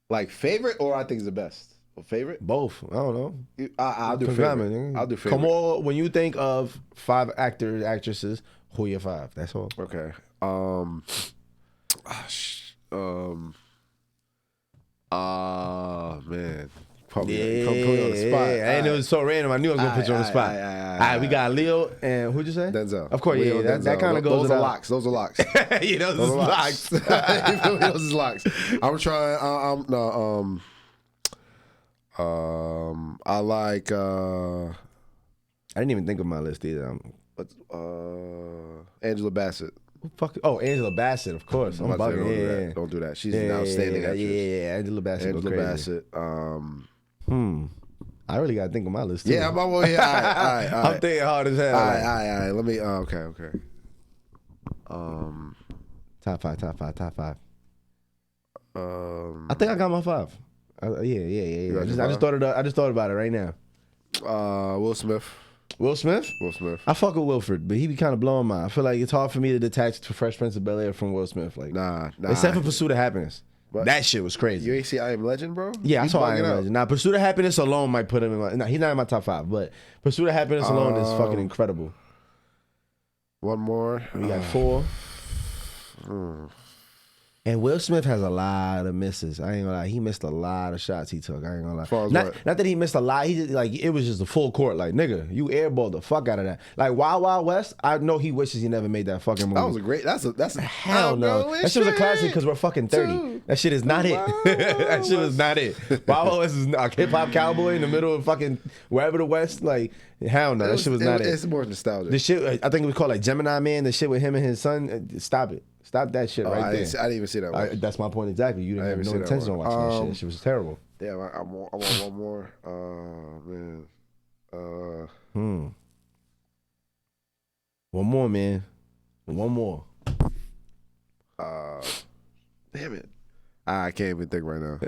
Like favorite or I think is the best? Favorite? Both. I don't know. I'll do favorite. I'll do favorite. Come on, when you think of 5 actors, actresses, who are your 5? That's all. Okay. Man. Put me on the spot. And it was so random. I knew I was gonna put you on the spot. All right, we got Leo and who'd you say? Denzel. Of course, Leo, yeah. That kind of goes. Those are locks. Those are locks. Yeah, those are locks. Those is locks. I'm trying. I like. I didn't even think of my list either. Angela Bassett. Angela Bassett, of course. I'm bugging. Don't do that. She's an outstanding actress. Yeah. Angela Bassett. Angela Bassett. I really gotta think of my list too. Yeah, I'm over here. All right. I'm thinking hard as hell. All right. Let me. Okay. Top five. I I think I got my 5. Yeah. I just thought about it right now. Will Smith. Will Smith? Will Smith. I fuck with Wilfred, but he be kind of blowing my. I feel like it's hard for me to detach to Fresh Prince of Bel-Air from Will Smith. Like, Nah. except for Pursuit of Happiness. What? That shit was crazy. You ain't see I Am Legend, bro? Yeah, I You saw I bugging Am out. Legend. Now, Pursuit of Happiness alone might put him in my. Nah, he's not in my top 5, but Pursuit of Happiness alone is fucking incredible. One more. We got 4. And Will Smith has a lot of misses. I ain't gonna lie. He missed a lot of shots he took. I ain't gonna lie. far as Not, what? not that he missed a lot. He just like it was just a full court. Like nigga, you airballed the fuck out of that. Like Wild Wild West. I know he wishes he never made that fucking movie. That was a great. That's a Hell I'm no. going That shit was a classic straight because we're fucking 30. to That shit is not it. That shit is not it. Wild Wild West is a hip hop cowboy in the middle of fucking wherever the West. Like hell no, that shit was not it. It's more nostalgic. The shit I think it was called like Gemini Man. The shit with him and his son. Stop it. Stop that shit right I there. didn't even see that one. That's my point exactly. You didn't have didn't no see that intention on one. watching that shit. That shit was terrible. Damn, I want one more. Man. One more, man. One more. Damn it. I can't even think right now.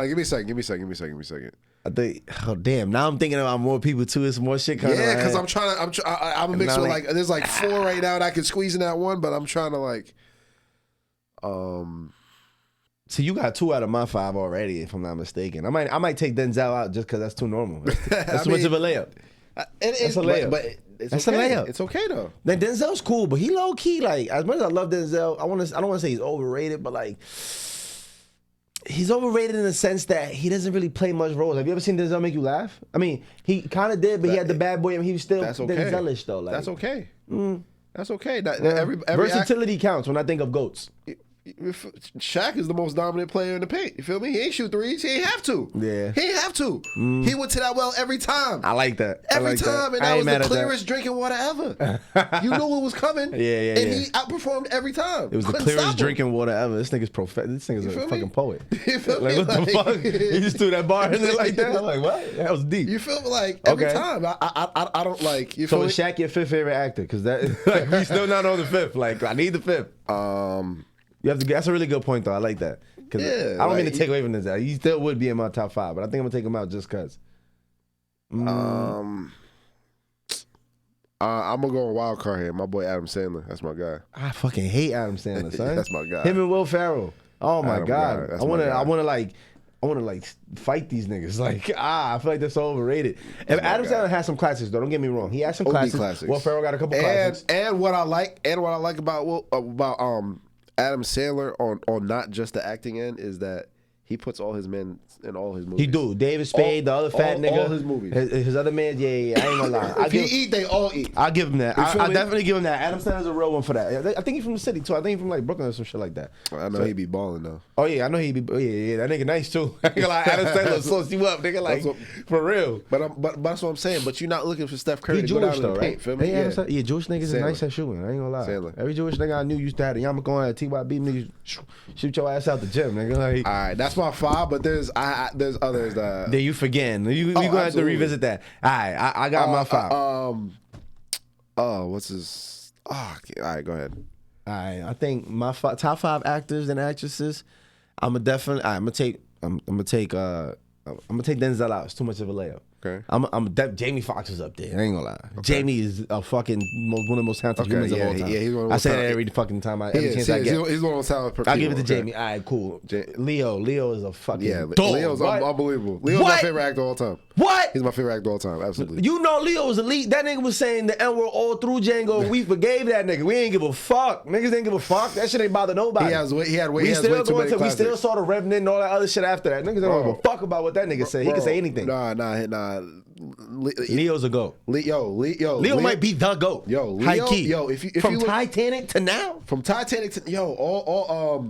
No. Give me a second. I think. Oh damn! Now I'm thinking about more people too. It's more shit coming. Yeah, because I'm a mix Now, with like- like there's like 4 right now that I can squeeze in that one, but I'm trying to like. So you got 2 out of my 5 already, if I'm not mistaken. I might take Denzel out just because that's too normal. That's too much of a layup. It's a layup. but it's That's a okay. layup. It's okay though. Like Denzel's cool, but he low key like as much as I love Denzel, I don't want to say he's overrated, but like he's overrated in the sense that he doesn't really play much roles. Have you ever seen Denzel make you laugh? I mean, he kind of did, but he had the bad boy. I mean, he was still That's okay. Denzelish though. Like, That's okay. That's okay. That, yeah. every versatility counts when I think of goats. Shaq is the most dominant player in the paint. You feel me? He ain't shoot threes. He ain't have to. Yeah. He ain't have to. He went to that well every time. I like that. Every I like time, and I that ain't was mad the at that. clearest drinking water ever. You knew it was coming. Yeah, And he outperformed every time. It was the Couldn't clearest stop him. drinking water ever. This nigga's This nigga's You a feel me? fucking poet. You feel Like me? what the Like- fuck? He just threw that bar in there like that. I'm like, what? That was deep. You feel me? Like every Okay. time. I don't like. You So feel is me? Shaq your 5th favorite actor? Because that like, we still not on the 5th. Like I need the 5th. You have to. That's a really good point though. I like that. Because Yeah, I don't mean like, to take away from this. He still would be in my top 5, but I think I'm gonna take him out just cause. I'm gonna go on wild card here. My boy Adam Sandler. That's my guy. I fucking hate Adam Sandler, son. That's my guy. Him and Will Ferrell. Oh my Adam god. guy. That's I my wanna. guy. I wanna like fight these niggas. Like I feel like they're so overrated. If my Adam guy. Sandler has some classics though, don't get me wrong. He has some OD classics. classics. Will Ferrell got a couple classics. And what I like about Adam Sandler on not just the acting end is that he puts all his men in all his movies. He do. David Spade, the other fat nigga. all his movies. His other man, yeah, I ain't gonna lie. If he eat, they all eat. I'll give him that. You feel I me? definitely give him that. Adam Sandler's a real one for that. I think he's from the city too. I think he's from like Brooklyn or some shit like that. I know he be balling though. Oh yeah, I know he be. Oh, yeah, that nigga nice too. I ain't gonna lie, Adam Sandler sauce you up, nigga. Like for real. But that's what I'm saying. But you're not looking for Steph Curry He to go down Jewish in though, the right? paint. Feel me? Yeah, yeah, Jewish niggas is Sandler. nice at shooting. I ain't gonna lie. Sandler. Every Jewish nigga I knew used to have a yarmulke on at TYB. Niggas shoot your ass out the gym, nigga. Like, All right, that's my 5. But there's others that. then you forgetting. You gonna have to absolutely. revisit that. All right, I got my 5. What's his? Oh, okay. All right, go ahead. All right, I think my top 5 actors and actresses. I'm gonna take Denzel out. It's too much of a layup. Okay. Jamie Foxx is up there. I ain't gonna lie. Jamie is a fucking one of the most talented Okay, humans yeah, of all time. yeah, he's one of the I most say that talented- every fucking time. He Every is, chance he I is. get. He's one of those talented I'll give it to okay. Jamie. All right, cool. Leo is a fucking Yeah, dog. Leo's What? unbelievable. Leo's my What? favorite actor of all time. What? He's my favorite actor of all time. Absolutely. You know Leo was elite. That nigga was saying the N-word all through Django, and we forgave that nigga. We ain't give a fuck. Niggas didn't give a fuck. That shit ain't bother nobody. He had way We too many still classics. saw the Revenant and all that other shit after that. Niggas don't give a fuck about what that nigga said. He can say anything. Nah. Leo's a goat. Leo might be the GOAT. High Leo, key. if From you look, Titanic to now. from Titanic to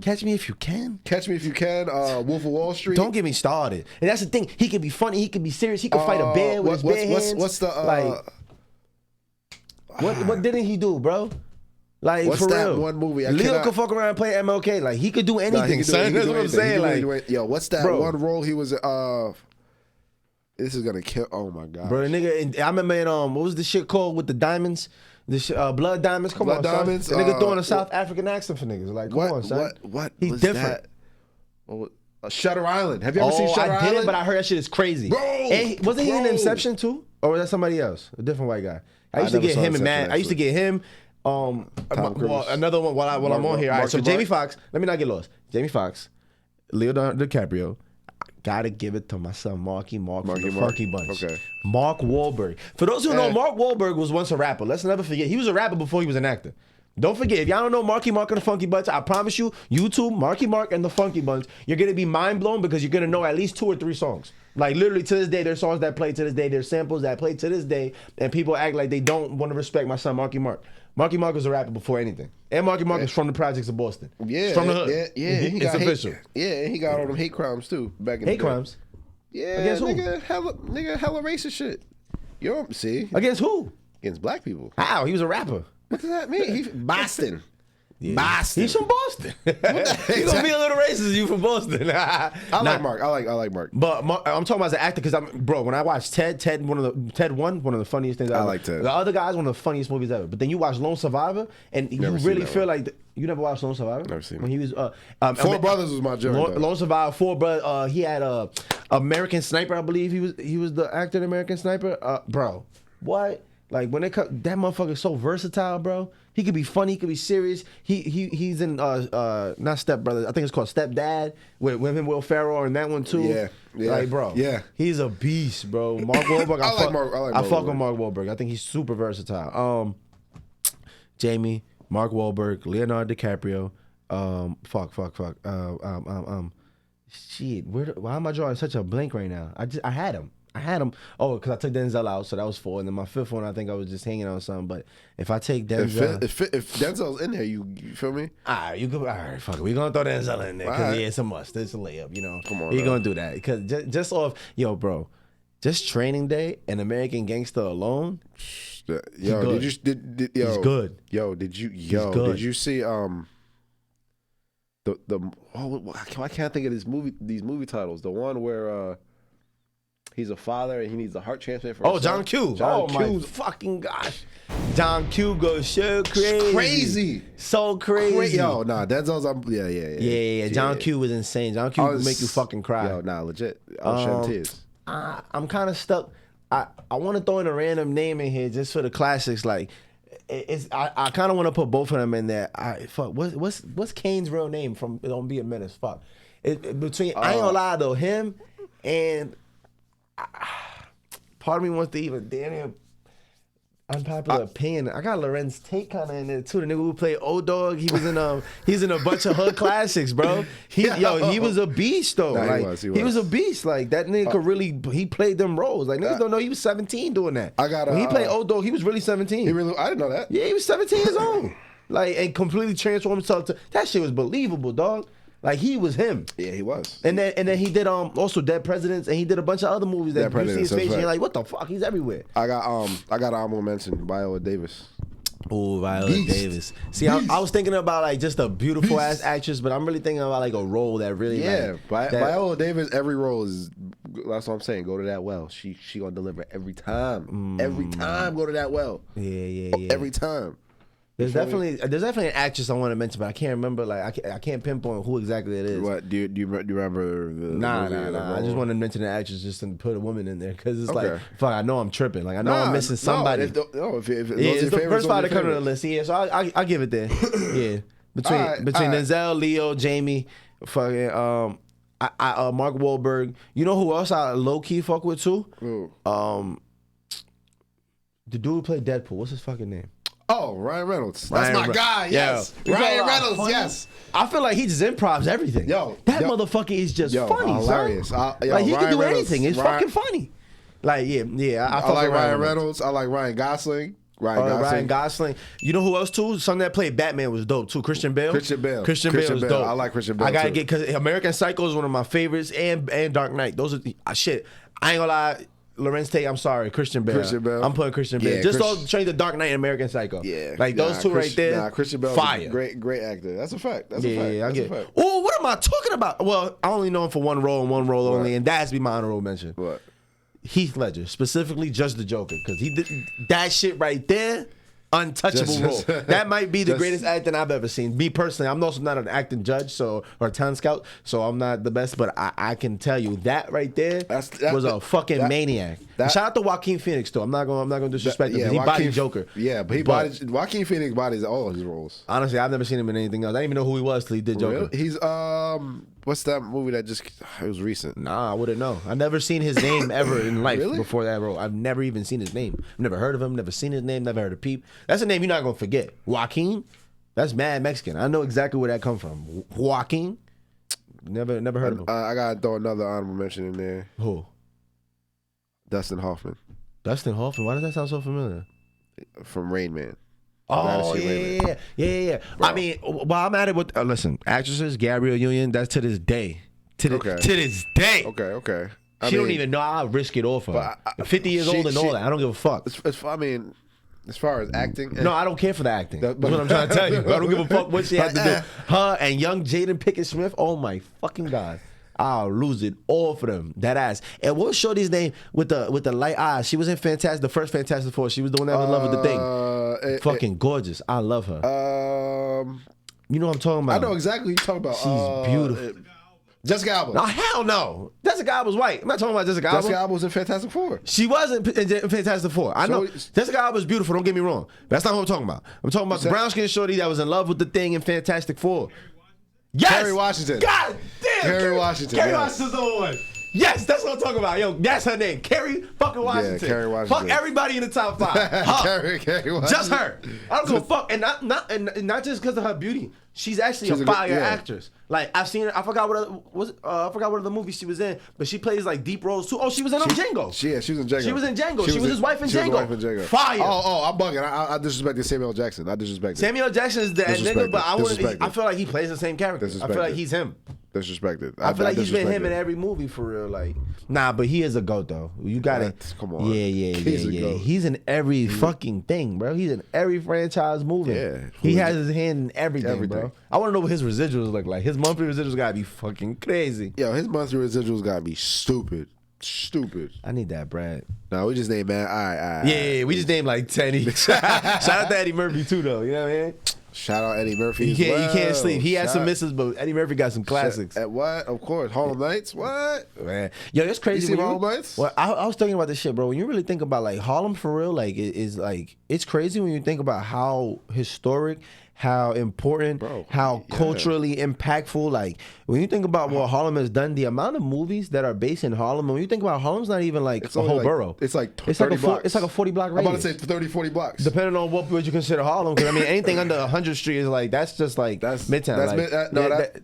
Catch Me If You Can. Catch Me If You Can, Wolf of Wall Street. Don't get me started. And that's the thing. He can be funny. He can be serious. He can fight a bear with his bare hands. What's the like? What didn't he do, bro? Like What's for that real. one movie? I Leo cannot- could fuck around and play MLK. Like he could do Nah, anything, he can do- son. he can That's do what I'm anything. He saying. can Like, do anything. Yo, what's that Bro. one role he was? This is gonna kill. Oh my god, bro, the nigga. And I remember in what was the shit called with the diamonds? The Blood Diamonds. Come Blood on, son. Diamonds, The nigga throwing a what- South African accent for niggas. Like, come on, son. What? He's was different. That? Shutter Island. Have you ever seen Oh, Shutter I Island? didn't, but I heard that shit is crazy. Bro, Wasn't he in bro. Inception too? Or was that somebody else? A different white guy. I I used to never get saw him and Inception, Matt. I used to get him. Cruise. Another one while I'm on here. All right, Mark so and Jamie Mark. Foxx. Let me not get lost. Jamie Foxx, Leonardo DiCaprio. Gotta give it to my son Marky Mark from the Mark. Funky Bunch. Okay. Mark Wahlberg. For those who know, Mark Wahlberg was once a rapper. Let's never forget. He was a rapper before he was an actor. Don't forget, if y'all don't know Marky Mark and the Funky Bunch, I promise you, YouTube, Marky Mark and the Funky Bunch, you're going to be mind blown because you're going to know at least 2 or 3 songs. Like literally to this day, there's songs that play to this day, there's samples that play to this day, and people act like they don't want to respect my son Marky Mark. Marky Mark was a rapper before anything. And Marky Mark is from the projects of Boston. Yeah. He's from the hood. Yeah. It's official. Yeah, and he got all them hate crimes too back in Hate the day. crimes? Yeah, Against who? nigga, hella racist shit. You don't see Against who? against black people. How? He was a rapper. What does that mean? He Boston. Yeah. Boston. He's from Boston. He's gonna be a little racist. You from Boston? I like Mark. I like Mark. But I'm talking about as an actor because when I watched Ted one of the funniest things ever. I like Ted. The other guy's one of the funniest movies ever. But then you watch Lone Survivor and you Never seen really that feel one. like you never watched Lone Survivor. Never seen when it. he was Four Brothers was my joint. Lone Survivor, Four Brothers. He had American Sniper, I believe he was the actor in American Sniper. Bro, what? Like when that motherfucker's so versatile, bro. He could be funny, he could be serious. He's in not Step Brothers, I think it's called Step Dad with him, Will Ferrell, and that one too. Yeah. Like bro, Yeah. he's a beast, bro. Mark Wahlberg, I fuck with Mark Wahlberg. I think he's super versatile. Jamie, Mark Wahlberg, Leonardo DiCaprio. Shit, why am I drawing such a blank right now? I had him. Oh, because I took Denzel out, so that was 4. And then my 5th one, I think I was just hanging on something. But if I take Denzel, If Denzel's in there, you feel me? all right, fuck it. We're going to throw Denzel in there because All right. it's a must. It's a layup, you know. Come on, We're man. going to do that. Because just off, yo, bro, just Training Day and American Gangster alone, Yo, good. yo, he's good. Yo, did you good. did you see I can't think of these movie titles. The one where he's a father and he needs a heart transplant for his John son. Q. John My Q. fucking gosh. John Q goes so crazy. Crazy. So crazy. Yo, nah, Denzel's Yeah. John Q was insane. John Q would make you fucking cry. Yo, nah, legit. I'll shed tears. I'm kind of stuck. I want to throw in a random name in here just for the classics. Like, I kind of want to put both of them in there. What's Kane's real name from Don't Be a Menace? Fuck. I ain't gonna lie though, him and part of me wants to even damn unpopular opinion. I got Lorenz Tate kind of in there too. The nigga who played Old Dog. He was in he's in a bunch of hood classics, bro. He was a beast though. Nah, like he was a beast. Like that nigga could really he played them roles. Like niggas don't know he was 17 doing that. When he played Old Dog, he was really 17. I didn't know that. Yeah, he was 17 years old. Like and completely transformed himself to that shit was believable, dog. Like he was him. Yeah, he was. And then he did also Dead Presidents and he did a bunch of other movies that you see his face and you're like, what the fuck? He's everywhere. I got an honorable mention, Viola Davis. Oh, Viola Davis. See, I was thinking about like just a beautiful ass actress, but I'm really thinking about like a role that really Viola Davis, every role is. That's what I'm saying. Go to that well. She gonna deliver every time. Every time, go to that well. Yeah. Every time. There's definitely an actress I want to mention, but I can't remember. Like I can't pinpoint who exactly it is. What do you remember? The Nah. movie, I just want to mention the actress just to put a woman in there because it's Okay. like, fuck, I know I'm tripping. Like I know I'm missing somebody. If those are It's your the favorites, first part those to are come to your the list. Yeah, so I give it there. Yeah, between All right. Denzel, Leo, Jamie, fucking Mark Wahlberg. You know who else I low key fuck with too? Who? The dude who played Deadpool. What's his fucking name? Oh, Ryan Reynolds. That's Ryan my Re- guy. Yes, Yo. Ryan Reynolds. Yes. I feel like he just improvs everything. That motherfucker is just funny, hilarious. son. Like he can Ryan do Reynolds, anything. It's fucking funny. Like yeah. I fuck like with Ryan Reynolds. I like Ryan Gosling. Ryan Gosling. You know who else too? Someone that played Batman was dope too. Christian Bale. Christian Bale was Bale. dope. I like Christian Bale, I gotta too. get because American Psycho is one of my favorites, and Dark Knight. Those are shit. I ain't gonna lie. Lorenz Tate, I'm sorry, Christian Bale. I'm putting Christian Bale. Yeah, Just all change the Dark Knight and American Psycho. Yeah, like those two right there. Nah, Christian Bale, fire. Great actor. That's a fact. That's Yeah, a fact. I That's get a fact. Oh, what am I talking about? Well, I only know him for one role and one role only, What? and that has to be my honorable mention. What? Heath Ledger, specifically just the Joker, because he did that shit right there. Untouchable role. That might be the greatest acting I've ever seen. Me personally, I'm also not an acting judge or talent scout, so I'm not the best. But I can tell you that right there was a fucking maniac. Shout out to Joaquin Phoenix though. I'm not gonna disrespect him because he bodied Joker. Yeah, but Joaquin Phoenix bodies all of his roles. Honestly, I've never seen him in anything else. I didn't even know who he was till he did Joker. Really? He's what's that movie that just it was recent? Nah, I wouldn't know. I've never seen his name ever in life Really? before that role. I've never even seen his name. I've never heard of him, never seen his name, never heard of Peep. That's a name you're not gonna forget. Joaquin? That's mad Mexican. I know exactly where that come from. Joaquin. Never heard of him. I gotta throw another honorable mention in there. Who? Dustin Hoffman Dustin Hoffman. Why does that sound so familiar? from Rain Man. Oh Gotta see Rain Man. yeah. I mean, while I'm at it with listen, actresses Gabrielle Union. That's to this day. To this day. Okay. She don't even know I'll risk it all for her. 50 years old and all that. I don't give a fuck. I mean, as far as acting, No, I don't care for the acting. That's what I'm trying to tell you. I don't give a fuck what she has to do. Her and young Jaden Pickett Smith. Oh my fucking god. I'll lose it all for them. That ass. And what was Shorty's name with the light eyes? She was in the first Fantastic Four. She was the one that was in love with the thing. Fucking gorgeous. I love her. You know what I'm talking about? I know exactly what you're talking about. She's beautiful. Jessica Alba. No, hell no. Jessica Alba's white. I'm not talking about Jessica Alba. Jessica Alba was in Fantastic Four. She was in Fantastic Four. I know. Jessica Alba's beautiful. Don't get me wrong. That's not what I'm talking about. I'm talking about the brown skin shorty that was in love with the thing in Fantastic Four. Yes. Kerry Washington. God damn. Kerry Washington. Kerry yes. Washington's the one. Yes, that's what I'm talking about. Yo, that's her name. Kerry fucking Washington. Kerry Washington. Fuck everybody in the top 5. Her. Kerry Washington. Just her. I don't give a fuck. And not just because of her beauty. She's actually a fire actress. Like I've seen her. I forgot I forgot what other movie she was in, but she plays like deep roles too. Oh, she was in Django. She was in Django. She was in Django. She was his wife in Django. Fire. Oh, I'm bugging. I disrespected Samuel Jackson. I disrespected Samuel Jackson is that nigga, but I feel like he plays the same character. I feel like he's him. Disrespected. I feel like he's been him in every movie for real. Like, nah, but he is a goat though. You got it. Come on. Yeah. He's in every fucking thing, bro. He's in every franchise movie. Yeah. He has his hand in everything, bro. I want to know what his residuals look like. His monthly residuals gotta be fucking crazy. Yo, his monthly residuals gotta be stupid. I need that, Brad. No, we just named man. All right. Yeah, we just named like 10 each. Shout out to Eddie Murphy too, though. You know what I mean? Shout out Eddie Murphy. You can't sleep. He had some misses, but Eddie Murphy got some classics. At what? Of course, Harlem Nights. What? Man, yo, it's crazy. You see Harlem Nights? Well, I was thinking about this shit, bro. When you really think about like Harlem for real, like it is like it's crazy when you think about how historic, how important, how culturally impactful. Like when you think about what Harlem has done, the amount of movies that are based in Harlem. When you think about Harlem's not even like a whole borough. It's like 30 blocks. It's like a 40 block radius. I'm about to say 30, 40 blocks. Depending on what would you consider Harlem, because I mean anything under 100th Street is like that's just like Midtown.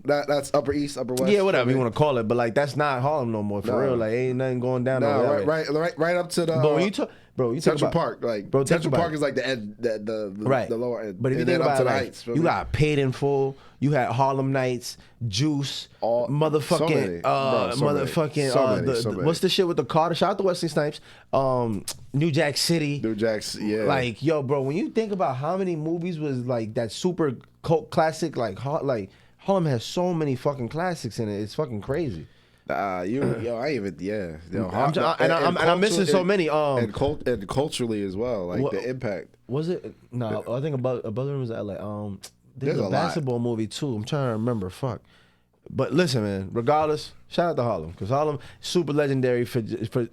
That's Upper East, Upper West. Yeah, whatever you want to call it, but like that's not Harlem no more for real. Like ain't nothing going down. Right up to the. But when you talk. Bro, you Central about, Park, like bro, Central Park is like the end, the lower end. But if you think about it, like, you got Paid in Full, you had Harlem Nights, Juice, motherfucking, what's the shit with the Carter? Shout out to Wesley Snipes, New Jack City. Yeah. Like, yo, bro, when you think about how many movies was like that super cult classic, like Harlem has so many fucking classics in it. It's fucking crazy. I'm missing so many. And culturally as well, like the impact. Was it? No, I think about Room was LA. There's a basketball movie too. I'm trying to remember. Fuck. But listen, man. Regardless, shout out to Harlem because Harlem super legendary for.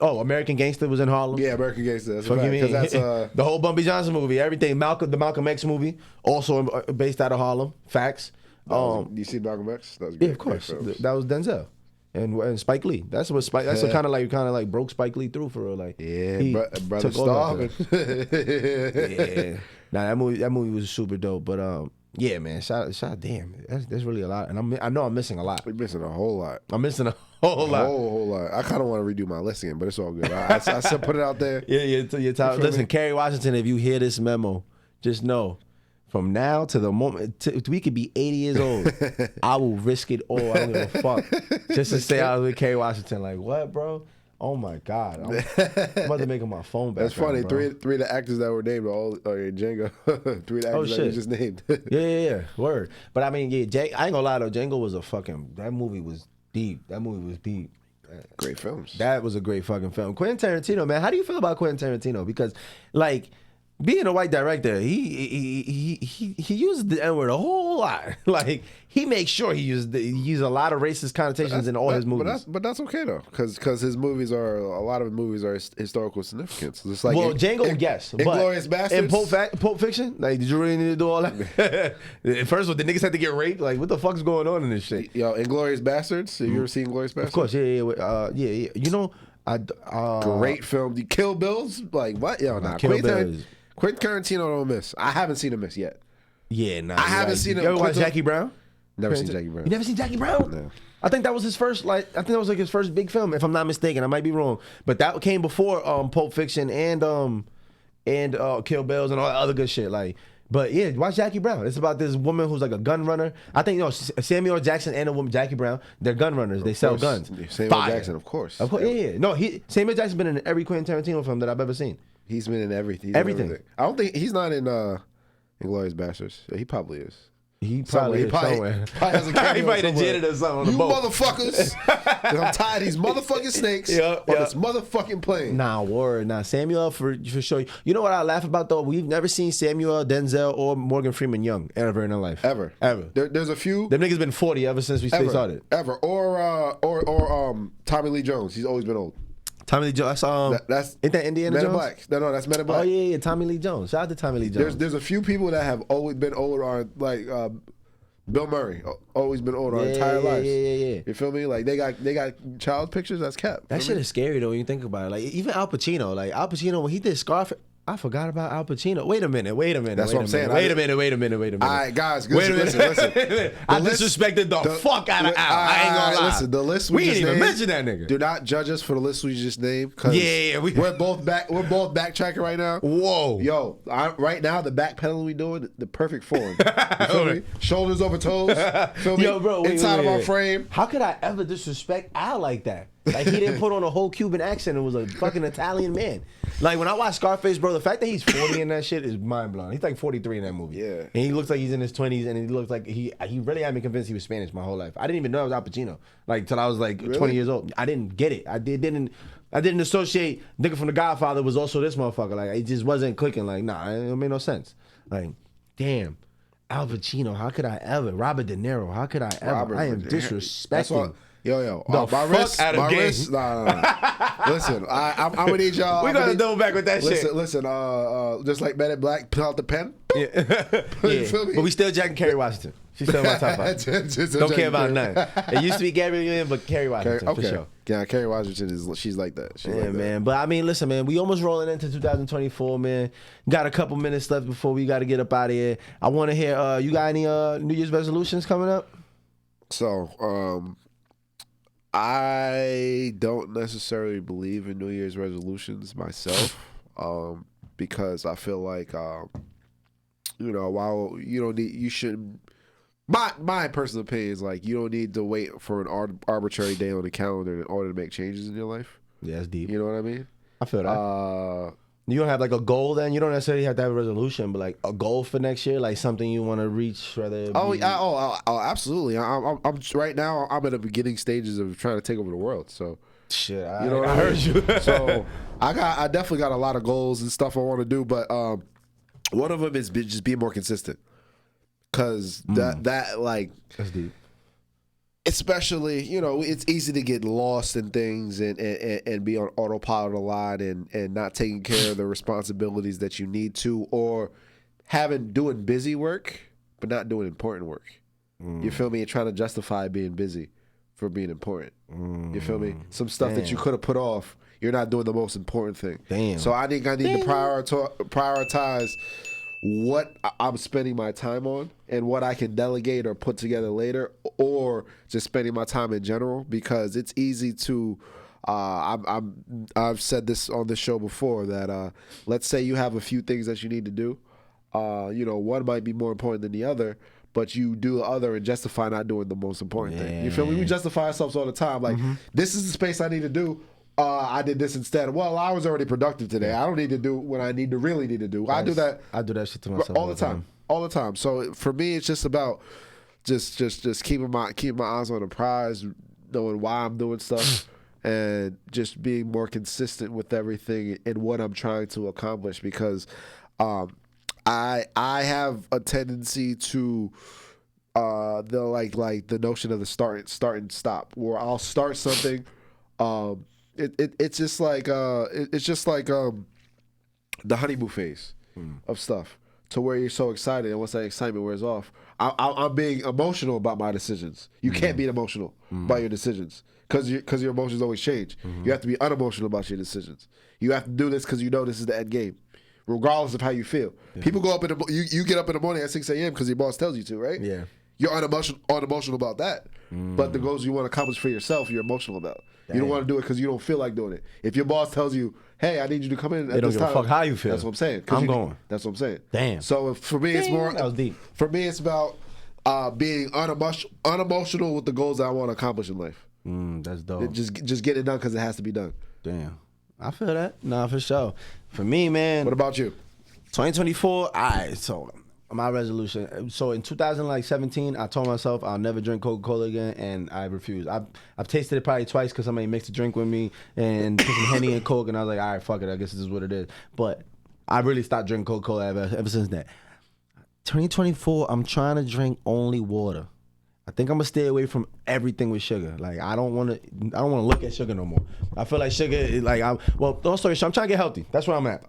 American Gangster was in Harlem. Yeah, American Gangster. That's right. That's the whole Bumpy Johnson movie. Everything. The Malcolm X movie, also based out of Harlem. Facts. You see Malcolm X? That was great. Yeah, of course. That was Denzel. And Spike Lee. That's what Spike. That's kind of like broke Spike Lee through for real. Like brother starving. Yeah. Nah, that movie was super dope. But yeah, man. Shout. Damn, that's really a lot. And I know I'm missing a lot. We're missing a whole lot. I'm missing a whole lot. Whole lot. I kind of want to redo my list again, but it's all good. I still put it out there. Yeah. Listen, Kerry Washington. If you hear this memo, just know. From now to the moment we could be 80 years old, I will risk it all. I don't give a fuck. Just to say I was with Kerry Washington. Like, what, bro? Oh my God. I'm about to make my phone back. That's funny. Bro. Three of the actors that were named all Django. 3 of the actors that you just named. Yeah. Word. But I mean, I ain't gonna lie though, Django was that movie was deep. Great films. That was a great fucking film. Quentin Tarantino, man. How do you feel about Quentin Tarantino? Because like being a white director, he uses the N-word a whole lot. Like he makes sure he uses a lot of racist connotations in all his movies. But that's okay though, because a lot of his movies are historical significance. It's like Django, yes, Inglourious Bastards, and Pulp Fiction. Like, did you really need to do all that? First of all, the niggas had to get raped. Like, what the fuck's going on in this shit? Yo, Inglourious Bastards. Have you ever seen Inglourious Bastards? Of course, yeah. You know, great film. The Kill Bill's like what? Yo, nah. Quentin Tarantino don't miss. I haven't seen him miss yet. Yeah, nah. I haven't seen You him ever watch put the- Jackie Brown? Never seen Jackie Brown. You never seen Jackie Brown? No. I think that was his first. I think that was like his first big film, if I'm not mistaken. I might be wrong, but that came before Pulp Fiction and Kill Bills and all that other good shit. Like, but yeah, watch Jackie Brown. It's about this woman who's like a gun runner. I think Samuel Jackson and a woman Jackie Brown. They're gun runners. They sell guns. Samuel Fire. Jackson, of course. Of course, yeah. No, Samuel Jackson's been in every Quentin Tarantino film that I've ever seen. He's been in everything. He's in Everything. I don't think he's not in Inglourious Bastards. Yeah, he probably is. He probably is somewhere. Probably has a cameo He probably the somewhere. janitor or something on the You boat. motherfuckers! And I'm tired of these motherfucking snakes Yup, on yup. this motherfucking plane. Nah, word. Nah, Samuel for sure. You know what I laugh about though? We've never seen Samuel, Denzel, or Morgan Freeman young ever in our life. Ever. There's a few. Them niggas been 40 ever since we started. Ever. Or Tommy Lee Jones. He's always been old. Tommy Lee Jones. That's Ain't that Indiana Men in Jones? Black. No, that's Men in Black. Oh yeah, Tommy Lee Jones. Shout out to Tommy Lee Jones. There's a few people that have always been old on like Bill Murray, always been old our entire lives. Yeah. You feel me? Like they got child pictures that's kept. That shit is scary though when you think about it. Like even Al Pacino. Like Al Pacino when he did Scarface. I forgot about Al Pacino. Wait a minute. That's what I'm saying. Wait a minute. All right, guys. Wait a Listen. minute. I disrespected the fuck out of Al. I ain't gonna lie. Listen, the list we just ain't even named, mention that nigga. Do not judge us for the list we just named. Cause Yeah, we're both backtracking right now. Whoa. Yo, right now the backpedaling we doing the perfect form. You feel me? Shoulders over toes. Feel me? Yo, bro, wait, inside wait, of our wait. frame. How could I ever disrespect Al like that? Like he didn't put on a whole Cuban accent and was a fucking Italian man. Like when I watch Scarface, bro, the fact that he's 40 in that shit is mind blowing. He's like 43 in that movie. Yeah. And he looks like he's in his 20s and he looks like he really had me convinced he was Spanish my whole life. I didn't even know it was Al Pacino. Like till I was like 20 years old. I didn't get it. I didn't associate nigga from The Godfather was also this motherfucker. Like it just wasn't clicking. Like nah, it made no sense. Like damn. Al Pacino, how could I ever? Robert De Niro, how could I ever? I am That's disrespecting. what. Yo, The my fuck wrist, out of my game. wrist. Nah. Listen, I'm gonna need y'all. We gotta double back with that shit. Listen. Just like Men in Black, pull out the pen. Yeah. You feel me? But we still jacking Kerry Washington. She's still my top five. Don't care about nothing. It used to be Gabrielle Union, but Kerry Washington for sure. Yeah, Kerry Washington she's like that. She's Yeah, like that. man. But I mean, listen, man. We almost rolling into 2024, man. Got a couple minutes left before we got to get up out of here. I want to hear. You got any New Year's resolutions coming up? So, I don't necessarily believe in New Year's resolutions myself, because I feel like, while you shouldn't. My personal opinion is like you don't need to wait for an arbitrary day on the calendar in order to make changes in your life. Yeah, that's deep. You know what I mean? I feel that. You don't have like a goal then? You don't necessarily have to have a resolution, but like a goal for next year, like something you want to reach, whether it be... Absolutely. I'm right now. I'm in the beginning stages of trying to take over the world. So Shit, you know what I I heard mean? you. So I definitely got a lot of goals and stuff I want to do, but one of them is just be more consistent. Cause that like That's deep. especially, it's easy to get lost in things and be on autopilot a lot and not taking care of the responsibilities that you need to, or doing busy work but not doing important work. You feel me? And trying to justify being busy for being important. You feel me? Some stuff that you could have put off, you're not doing the most important thing. Damn. So I need to prioritize what I'm spending my time on and what I can delegate or put together later, or just spending my time in general, because it's easy to I've said this on this show before that let's say you have a few things that you need to do, one might be more important than the other, but you do the other and justify not doing the most important thing. You feel me? We justify ourselves all the time, like this is the space I need to do. I did this instead. Well, I was already productive today. I don't need to do what I really need to do. I do that shit to myself all the time. All the time. So for me, it's just about just keeping my eyes on the prize, knowing why I'm doing stuff, and just being more consistent with everything and what I'm trying to accomplish. Because I have a tendency to the notion of the start and stop, where I'll start something. It's just like the honeymoon phase of stuff, to where you're so excited, and once that excitement wears off, I'm being emotional about my decisions. You can't be emotional about your decisions, because your emotions always change. You have to be unemotional about your decisions. You have to do this because you know this is the end game. regardless of how you feel. People go up in the you get up in the morning at 6 a.m. because your boss tells you to, right? Yeah. You're unemotional about that. But the goals you want to accomplish for yourself, you're emotional about. You don't want to do it because you don't feel like doing it. If your boss tells you, "Hey, I need you to come in," They don't give a fuck how you feel. That's what I'm saying. I'm going. That's what I'm saying. Damn. So for me, it's more. That was deep. For me, it's about being unemotional with the goals that I want to accomplish in life. That's dope. Just get it done because it has to be done. Damn. I feel that. Nah, for sure. For me, man. What about you? 2024. All right. So my resolution. So in 2017, I told myself I'll never drink Coca-Cola again, and I refused. I've tasted it probably twice because somebody mixed a drink with me and put some Henny and Coke, and I was like, all right, fuck it. I guess this is what it is. But I really stopped drinking Coca-Cola ever since that. 2024, I'm trying to drink only water. I think I'm gonna stay away from everything with sugar. Like I don't want to look at sugar no more. I feel like sugar is like long story short, I'm trying to get healthy. That's where I'm at.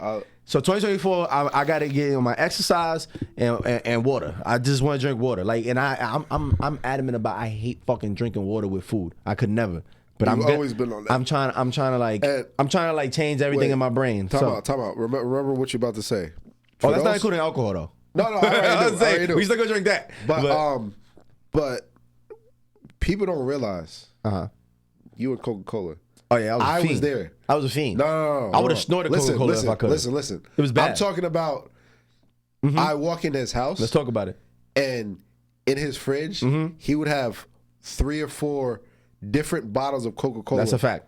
So 2024, I gotta get on my exercise and water. I just want to drink water. Like, and I'm adamant about I hate fucking drinking water with food. I could never. But You've always been on that. I'm trying to change everything in my brain. Time out. Remember what you're about to say. That's not including alcohol though. No, I already knew. We still gonna drink that. But people don't realize you were Coca-Cola. Oh yeah, I was there. I was a fiend. No. I would have snorted Coca-Cola if I could. Listen. It was bad. I'm talking about. I walk into his house. Let's talk about it. And in his fridge, he would have 3 or 4 different bottles of Coca-Cola. That's a fact.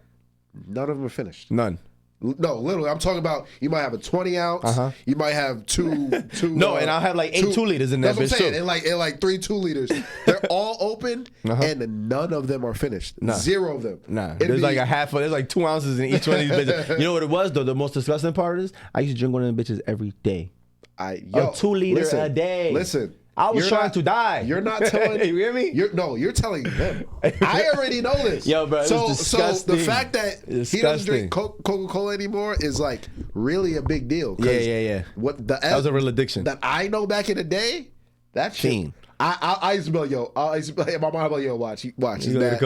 None of them are finished. None. No, literally, I'm talking about you might have a 20 ounce. You might have two. No, and I'll have like 8 2 liters in that that's bitch what I'm saying. too. And like 3 2 liters. They're all open, and none of them are finished. Nah. 0 of them. Nah, there's like a half. There's like 2 ounces in each one of these bitches. You know what it was though? The most disgusting part is I used to drink one of them bitches every day. A 2 liter a day. Listen. I was trying to die. You're not telling. You hear me? You're telling them. I already know this. Yo, bro, so disgusting. the fact that he doesn't drink Coca-Cola anymore is like really a big deal. Yeah. What that was a real addiction that I know back in the day. That shit. Fiend. I used to be like, I used to be like, my mom like, yo, watch. He's bad. He's bad.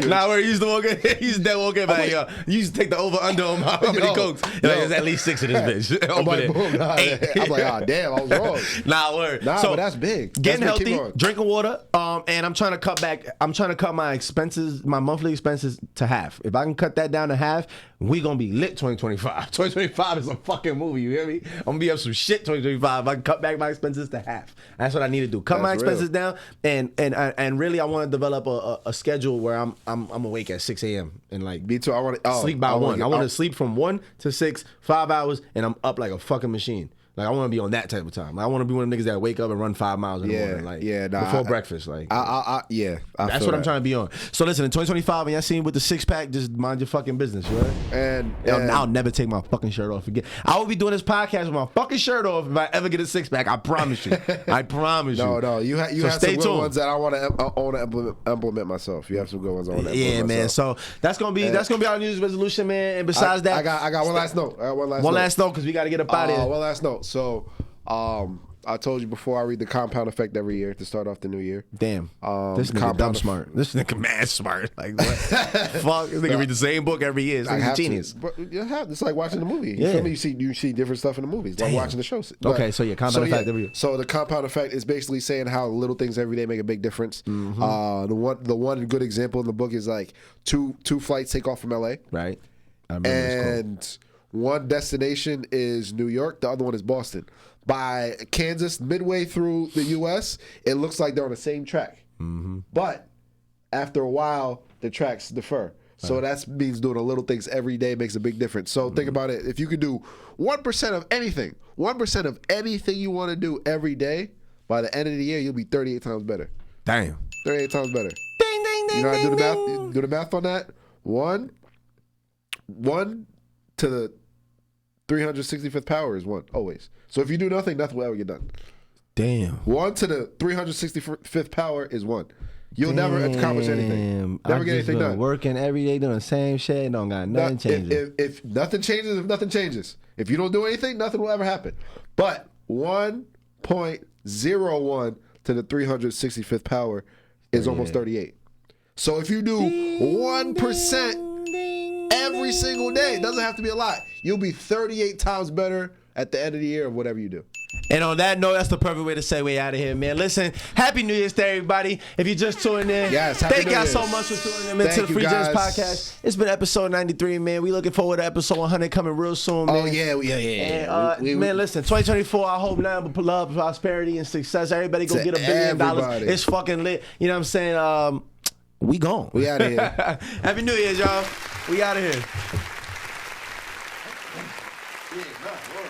Nah, where he used to walk in, he's dead walking back. Yo, you used to take the over-under on how many cokes. Like, there's at least 6 of this bitch. I'm like, boom, I'm like, damn, I was wrong. Nah, word. Nah, so, but that's big. Getting healthy, drinking water, and I'm trying to cut back. I'm trying to cut my expenses, my monthly expenses to half. If I can cut that down to half, we gonna be lit 2025. 2025 is a fucking movie. You hear me? I'm gonna be up some shit 2025. If I can cut back my expenses to half. That's what I need to do. Cut my expenses down, and really, I want to develop a schedule where I'm awake at 6 a.m. and like me too. I want to sleep by 1. I want to sleep from 1 to 6, 5 hours, and I'm up like a fucking machine. Like I want to be on that type of time. Like, I want to be one of them niggas that wake up and run 5 miles in the morning. Like before breakfast. Like that's what I'm trying to be on. So listen, in 2025, when y'all see me with the 6-pack, just mind your fucking business, right? And I'll never take my fucking shirt off again. I will be doing this podcast with my fucking shirt off if I ever get a 6-pack. I promise you. I promise you. No, you have some good ones that I want to implement myself. You have some good ones I want to implement man. myself. So that's gonna be our New Year's resolution, man. And besides that, I got one last note. One last note because we got to get up out of here. One last note. So, I told you before, I read the Compound Effect every year to start off the new year. Damn. This nigga dumb smart. This nigga mad smart. Like, what? Fuck. This nigga read the same book every year. This nigga's a genius. It's like watching the movie. You feel me? You see different stuff in the movies. Like watching the shows. Okay, so Compound Effect every year. So the Compound Effect is basically saying how little things every day make a big difference. The one good example in the book is like two flights take off from LA. Right. I remember and one destination is New York. The other one is Boston. By Kansas, midway through the U.S., it looks like they're on the same track. But after a while, the tracks differ. So that means doing the little things every day makes a big difference. So think about it. If you could do 1% of anything, 1% of anything you want to do every day, by the end of the year, you'll be 38 times better. Damn. 38 times better. Ding, ding, ding, you know how to do the math? ding. Do the math on that? 1 to the 365th power is 1, always. So if you do nothing will ever get done. Damn. 1 to the 365th power is 1. You'll never accomplish anything. Never get anything done. Working every day doing the same shit, don't got nothing changing. If nothing changes. If you don't do anything, nothing will ever happen. But 1.01 to the 365th power is almost 38. So if you do 1% every single day, it doesn't have to be a lot. You'll be 38 times better at the end of the year of whatever you do. And on that note, that's the perfect way to segue out of here, man. Listen, Happy New Year's to everybody. If you just tuned in, Yes, Happy thank New y'all Year's. so much for tuning in into Thank the you, Free Gems guys. Podcast. It's been episode 93, man. We looking forward to episode 100 coming real soon, man. Oh yeah. And, man, listen, 2024, I hope nothing but love, prosperity, and success. Everybody go To get $1 billion. everybody. It's fucking lit. You know what I'm saying? We gone. We out of here. Happy New Year's, y'all. We out of here. Yeah, nah, word.